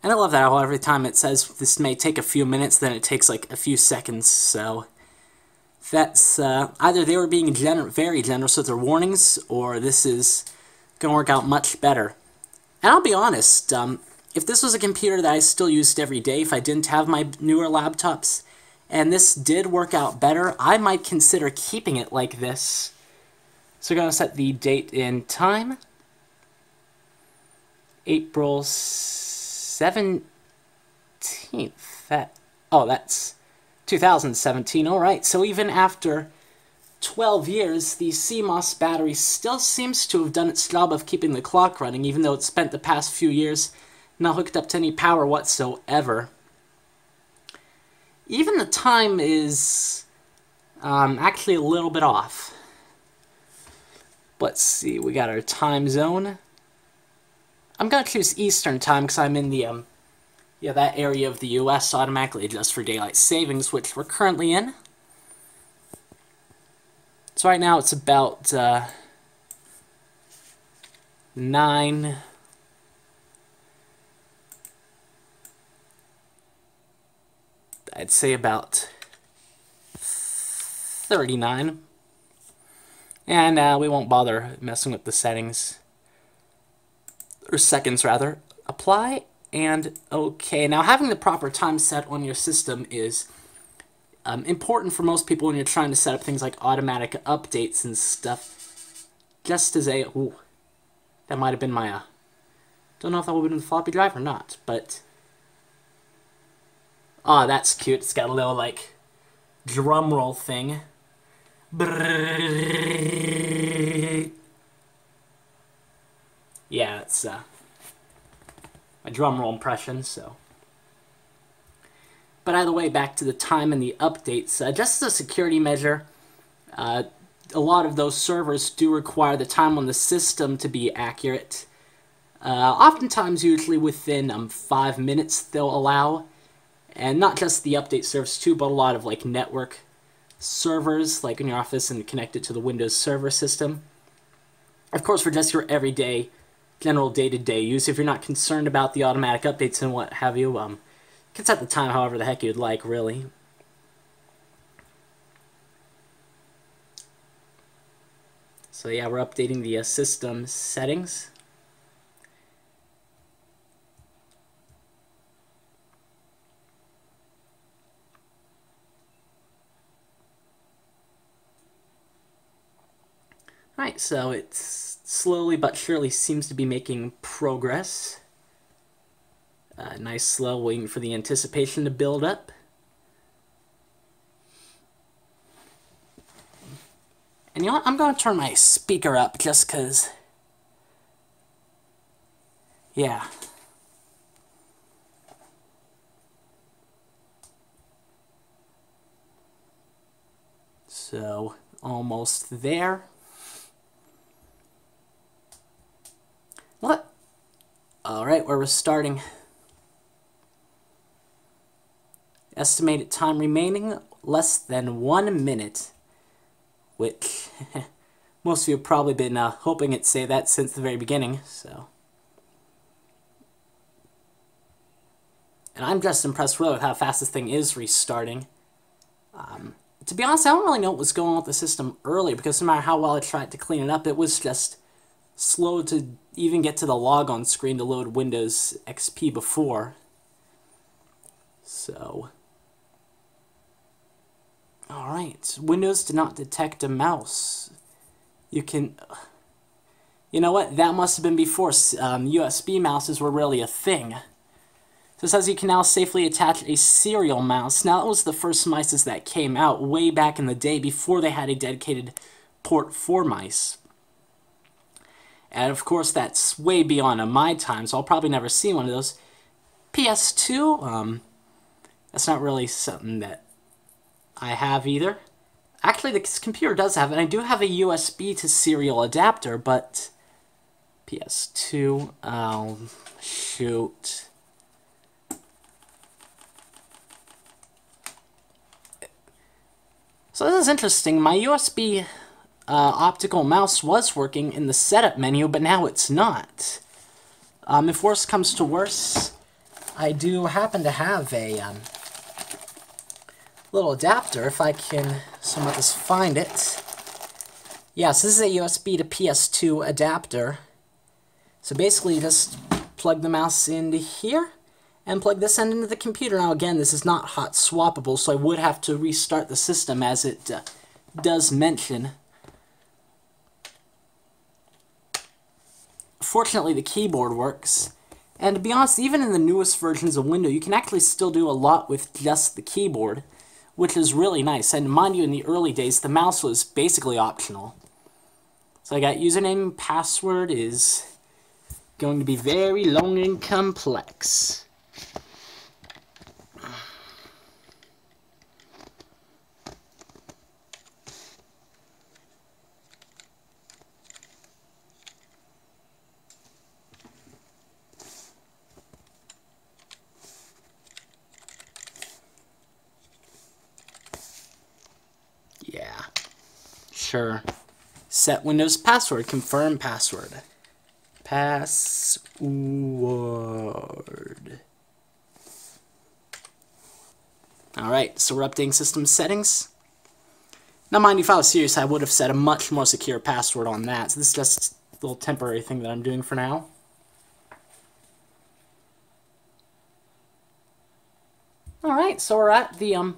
And I love that how every time it says this may take a few minutes, then it takes like a few seconds, so that's either they were being very generous with their warnings, or this is going to work out much better. And I'll be honest, if this was a computer that I still used every day, if I didn't have my newer laptops, and this did work out better, I might consider keeping it like this. So we're going to set the date and time. April 17th. That's 2017, alright, so even after 12 years, the CMOS battery still seems to have done its job of keeping the clock running, even though it's spent the past few years not hooked up to any power whatsoever. Even the time is actually a little bit off. Let's see, we got our time zone. I'm going to choose Eastern time because I'm in the that area of the US automatically adjusts for daylight savings, which we're currently in. So right now it's about 9. I'd say about 39. And we won't bother messing with the settings. Or seconds, rather. Apply, and OK. Now, having the proper time set on your system is important for most people when you're trying to set up things like automatic updates and stuff. Just as a... Ooh, that might have been my... don't know if that would have been the floppy drive or not, but... Oh, that's cute. It's got a little, like, drum roll thing. Yeah, it's my drum roll impression, so. But either way, back to the time and the updates. Just as a security measure, a lot of those servers do require the time on the system to be accurate. Oftentimes, usually within 5 minutes, they'll allow. And not just the update servers too, but a lot of like network servers, like in your office and connect it to the Windows Server system. Of course, for just your everyday, general day-to-day use, if you're not concerned about the automatic updates and what have you, you can set the time however the heck you'd like, really. So yeah, we're updating the system settings. Alright, so it slowly but surely seems to be making progress. Nice slow, waiting for the anticipation to build up. And you know what? I'm going to turn my speaker up just because... yeah. So, almost there. What? Alright, we're restarting. Estimated time remaining, less than 1 minute. Which, most of you have probably been hoping it'd say that since the very beginning, so. And I'm just impressed really with how fast this thing is restarting. To be honest, I don't really know what was going on with the system earlier, because no matter how well I tried to clean it up, it was just slow to even get to the logon screen to load Windows XP before. So, alright, Windows did not detect a mouse. You can, you know what, that must have been before USB mouses were really a thing. So it says you can now safely attach a serial mouse. Now that was the first mice that came out way back in the day before they had a dedicated port for mice. And of course, that's way beyond my time, so I'll probably never see one of those. PS2, that's not really something that I have either. Actually, this computer does have it. I do have a USB to serial adapter, but PS2, oh, shoot. So this is interesting. My USB optical mouse was working in the setup menu, but now it's not. If worse comes to worse, I do happen to have a little adapter, if I can somewhat just find it. Yes, this is a USB to PS2 adapter. So basically you just plug the mouse into here, and plug this end into the computer. Now again, this is not hot swappable, so I would have to restart the system as it does mention. Fortunately, the keyboard works. And to be honest, even in the newest versions of Windows, you can actually still do a lot with just the keyboard. which is really nice. And mind you, in the early days, the mouse was basically optional. So I got username, password is going to be very long and complex. Yeah, sure. Set Windows password, confirm password. Password. Alright, so we're updating system settings. Now mind you, if I was serious, I would have set a much more secure password on that. So this is just a little temporary thing that I'm doing for now. Alright, so we're at the,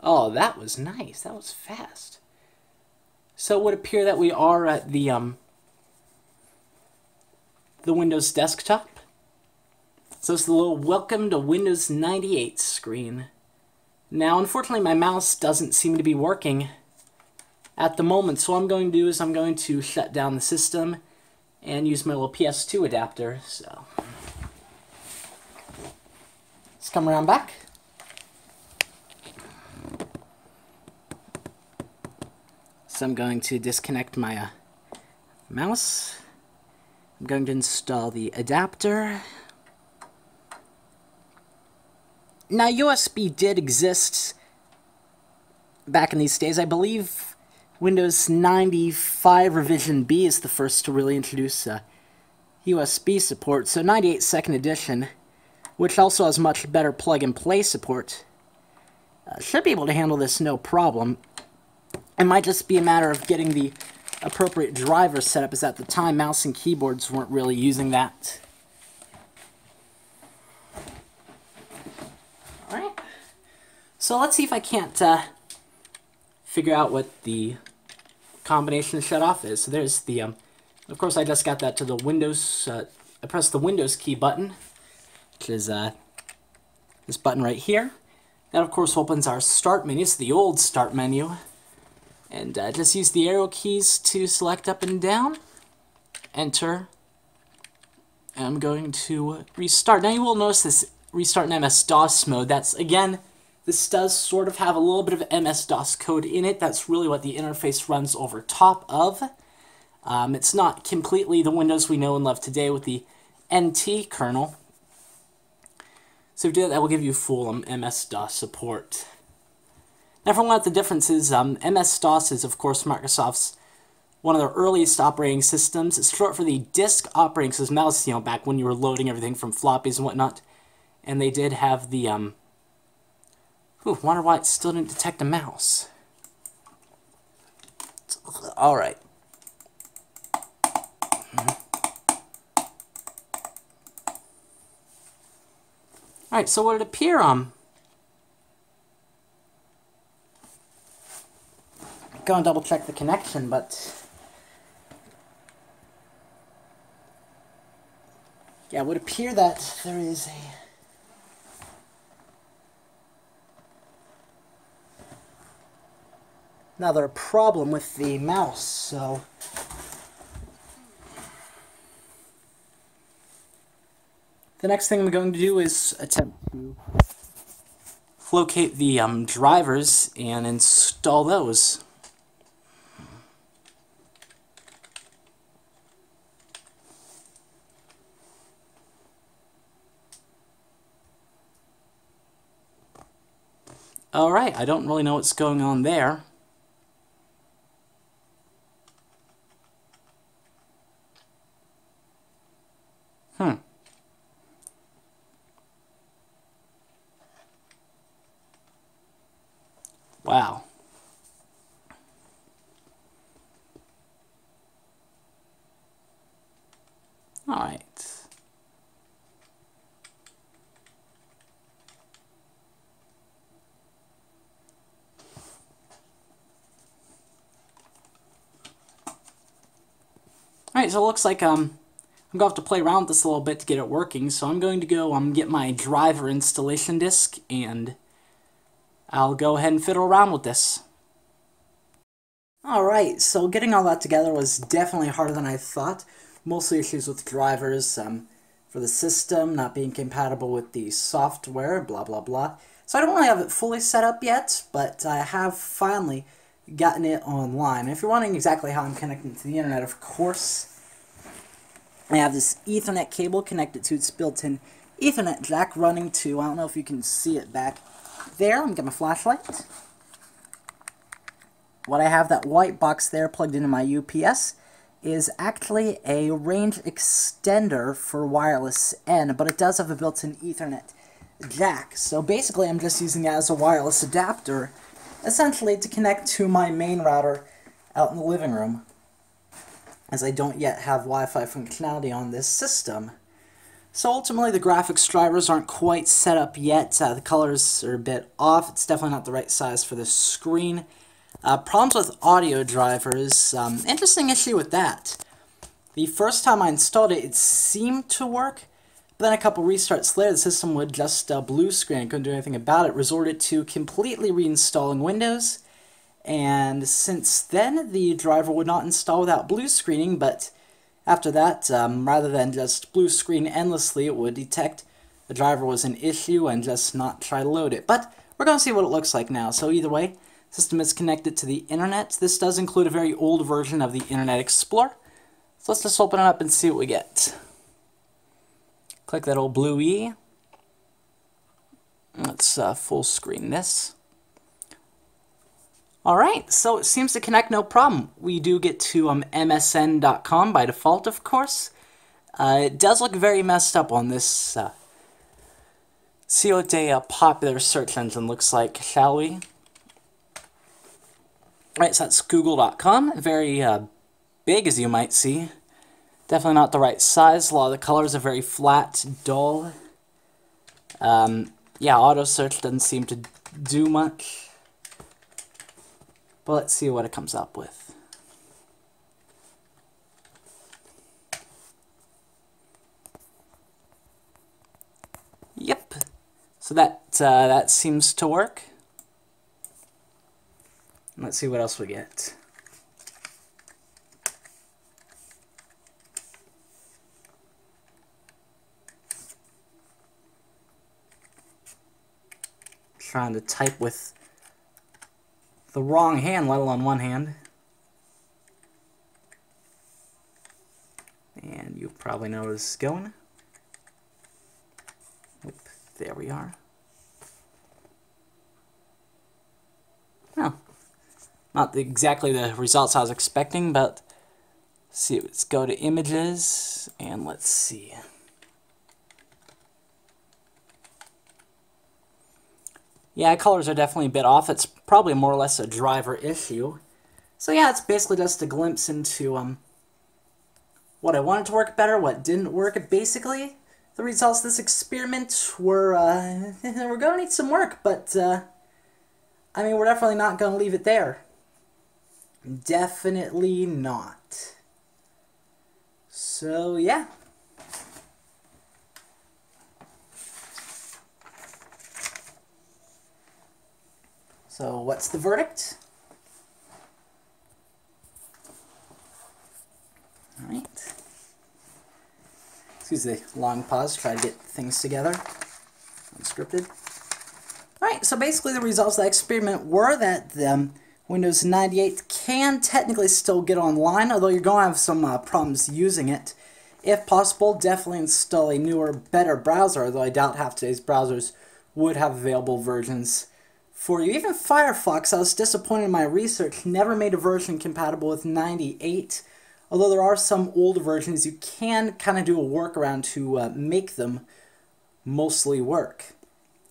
Oh, that was nice. That was fast. So it would appear that we are at the Windows desktop. So it's the little Welcome to Windows 98 screen. Now, unfortunately, my mouse doesn't seem to be working at the moment. So what I'm going to do is I'm going to shut down the system and use my little PS2 adapter. So let's come around back. So I'm going to disconnect my mouse. I'm going to install the adapter. Now, USB did exist back in these days. I believe Windows 95 Revision B is the first to really introduce USB support. So 98 Second Edition, which also has much better plug-and-play support, should be able to handle this no problem. It might just be a matter of getting the appropriate driver set up, as at the time mouse and keyboards weren't really using that. Alright, so let's see if I can't figure out what the combination shut off is. So there's the, of course I just got that to the Windows, I pressed the Windows key button, which is this button right here. That of course opens our start menu. It's the old start menu. And just use the arrow keys to select up and down. Enter. And I'm going to restart. Now you will notice this restart in MS-DOS mode. That's, again, this does sort of have a little bit of MS-DOS code in it. That's really what the interface runs over top of. It's not completely the Windows we know and love today with the NT kernel. So if you do that will give you full MS-DOS support. Now, from what the difference is, MS-DOS is, of course, Microsoft's one of their earliest operating systems. It's short for the disk operating system. That was, back when you were loading everything from floppies and whatnot. And they did have the, wonder why it still didn't detect a mouse. Alright. Alright, so would it appear, go and double check the connection, but yeah, it would appear that there is another problem with the mouse. So the next thing I'm going to do is attempt to locate the drivers and install those. Alright, I don't really know what's going on there. Wow. Alright. Alright, so it looks like I'm going to have to play around with this a little bit to get it working, so I'm going to go get my driver installation disk, and I'll go ahead and fiddle around with this. Alright, so getting all that together was definitely harder than I thought. Mostly issues with drivers for the system, not being compatible with the software, blah blah blah. So I don't really have it fully set up yet, but I have finally gotten it online. And if you're wondering exactly how I'm connecting to the internet, of course, I have this Ethernet cable connected to its built-in Ethernet jack running to, I don't know if you can see it back there. Let me get my flashlight. What I have, that white box there plugged into my UPS, is actually a range extender for wireless N, but it does have a built-in Ethernet jack. So basically I'm just using it as a wireless adapter, essentially to connect to my main router out in the living room, as I don't yet have Wi-Fi functionality on this system. So ultimately the graphics drivers aren't quite set up yet. The colors are a bit off. It's definitely not the right size for the screen. Problems with audio drivers. Interesting issue with that. The first time I installed it, it seemed to work, but then a couple restarts later, the system would just blue screen. I couldn't do anything about it. Resorted to completely reinstalling Windows, and since then the driver would not install without blue screening, but after that, rather than just blue screen endlessly, it would detect the driver was an issue and just not try to load it. But we're going to see what it looks like now. So either way, the system is connected to the internet. This does include a very old version of the Internet Explorer. So let's just open it up and see what we get. Click that old blue E. Let's full screen this. Alright, so it seems to connect no problem. We do get to msn.com by default, of course. It does look very messed up on this. See what a popular search engine looks like, shall we? Alright, so that's google.com. Very big, as you might see. Definitely not the right size. A lot of the colors are very flat, dull. Yeah, auto search doesn't seem to do much. But let's see what it comes up with. Yep. So that seems to work. Let's see what else we get. Trying to type with the wrong hand, let alone one hand. And you probably know where this is going. Oop, there we are. Well, not exactly the results I was expecting, but see, let's go to images, and let's see. Yeah, colors are definitely a bit off. It's probably more or less a driver issue. So yeah, it's basically just a glimpse into what I wanted to work better, what didn't work. Basically, the results of this experiment were we're going to need some work, but I mean, we're definitely not going to leave it there. Definitely not. So yeah. So what's the verdict? Alright. Excuse the long pause, try to get things together. Unscripted. Alright, so basically the results of that experiment were that Windows 98 can technically still get online, although you're going to have some problems using it. If possible, definitely install a newer, better browser, although I doubt half today's browsers would have available versions for you. Even Firefox, I was disappointed in my research, never made a version compatible with 98, although there are some older versions you can kind of do a workaround to make them mostly work.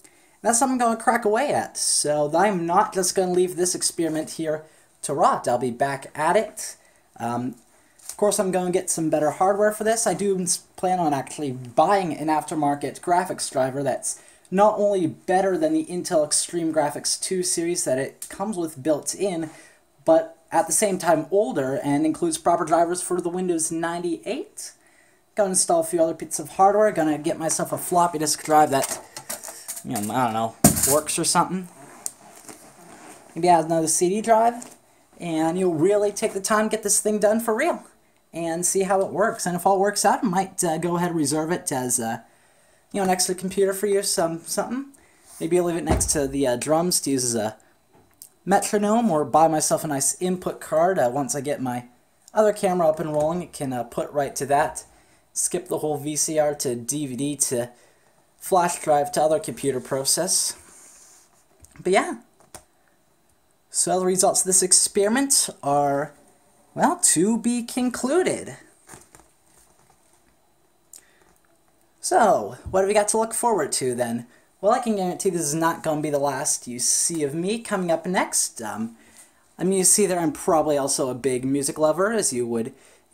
And that's something I'm going to crack away at, so I'm not just going to leave this experiment here to rot. I'll be back at it. Of course, I'm going to get some better hardware for this. I do plan on actually buying an aftermarket graphics driver that's not only better than the Intel Extreme Graphics 2 series that it comes with built in, but at the same time older and includes proper drivers for the Windows 98. Gonna install a few other pieces of hardware. Gonna get myself a floppy disk drive that, I don't know, works or something. Maybe add another CD drive, and you'll really take the time to get this thing done for real and see how it works. And if all works out, I might go ahead and reserve it as an extra computer for you, something. Maybe I'll leave it next to the drums to use as a metronome, or buy myself a nice input card. Once I get my other camera up and rolling, it can put right to that. Skip the whole VCR to DVD to flash drive to other computer process. But yeah. So the results of this experiment are, well, to be concluded. So, what have we got to look forward to then? Well, I can guarantee this is not going to be the last you see of me. Coming up next, you see there I'm probably also a big music lover, as you would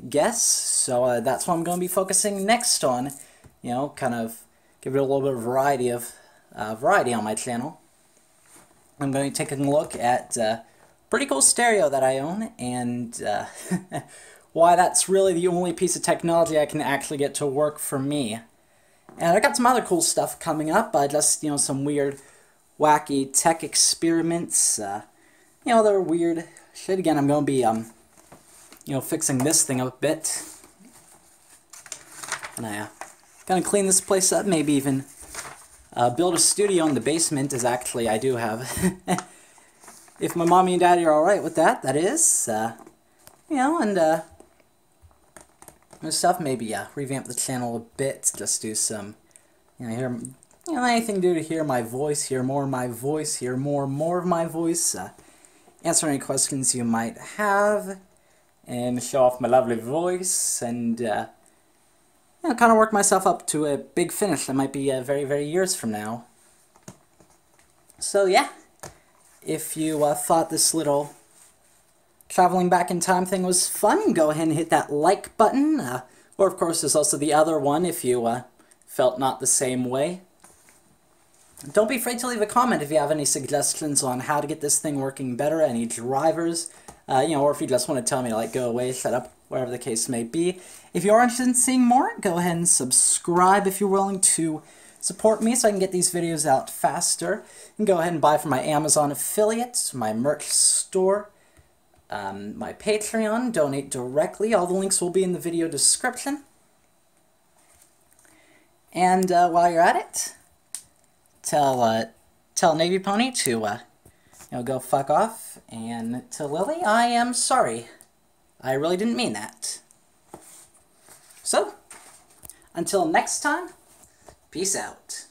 guess. So that's what I'm going to be focusing next on. Kind of give it a little bit of variety on my channel. I'm going to be taking a look at pretty cool stereo that I own, and why that's really the only piece of technology I can actually get to work for me. And I got some other cool stuff coming up, just, some weird, wacky tech experiments, they're weird shit. Again, I'm going to be, fixing this thing up a bit. And gonna clean this place up, maybe even build a studio in the basement, as actually I do have. If my mommy and daddy are alright with that, that is. And stuff, maybe revamp the channel a bit, just do some, anything to do to hear my voice, hear more of my voice, hear more of my voice, answer any questions you might have, and show off my lovely voice, and kind of work myself up to a big finish that might be very, very years from now. So yeah, if you thought this little traveling back in time thing was fun, go ahead and hit that like button, or of course there's also the other one if you felt not the same way. Don't be afraid to leave a comment if you have any suggestions on how to get this thing working better, any drivers, or if you just want to tell me to go away, shut up, whatever the case may be. If you are interested in seeing more, go ahead and subscribe if you're willing to support me so I can get these videos out faster. You can go ahead and buy from my Amazon affiliate, my merch store, my Patreon, donate directly. All the links will be in the video description. And while you're at it, tell Navy Pony to go fuck off. And to Lily, I am sorry. I really didn't mean that. So, until next time, peace out.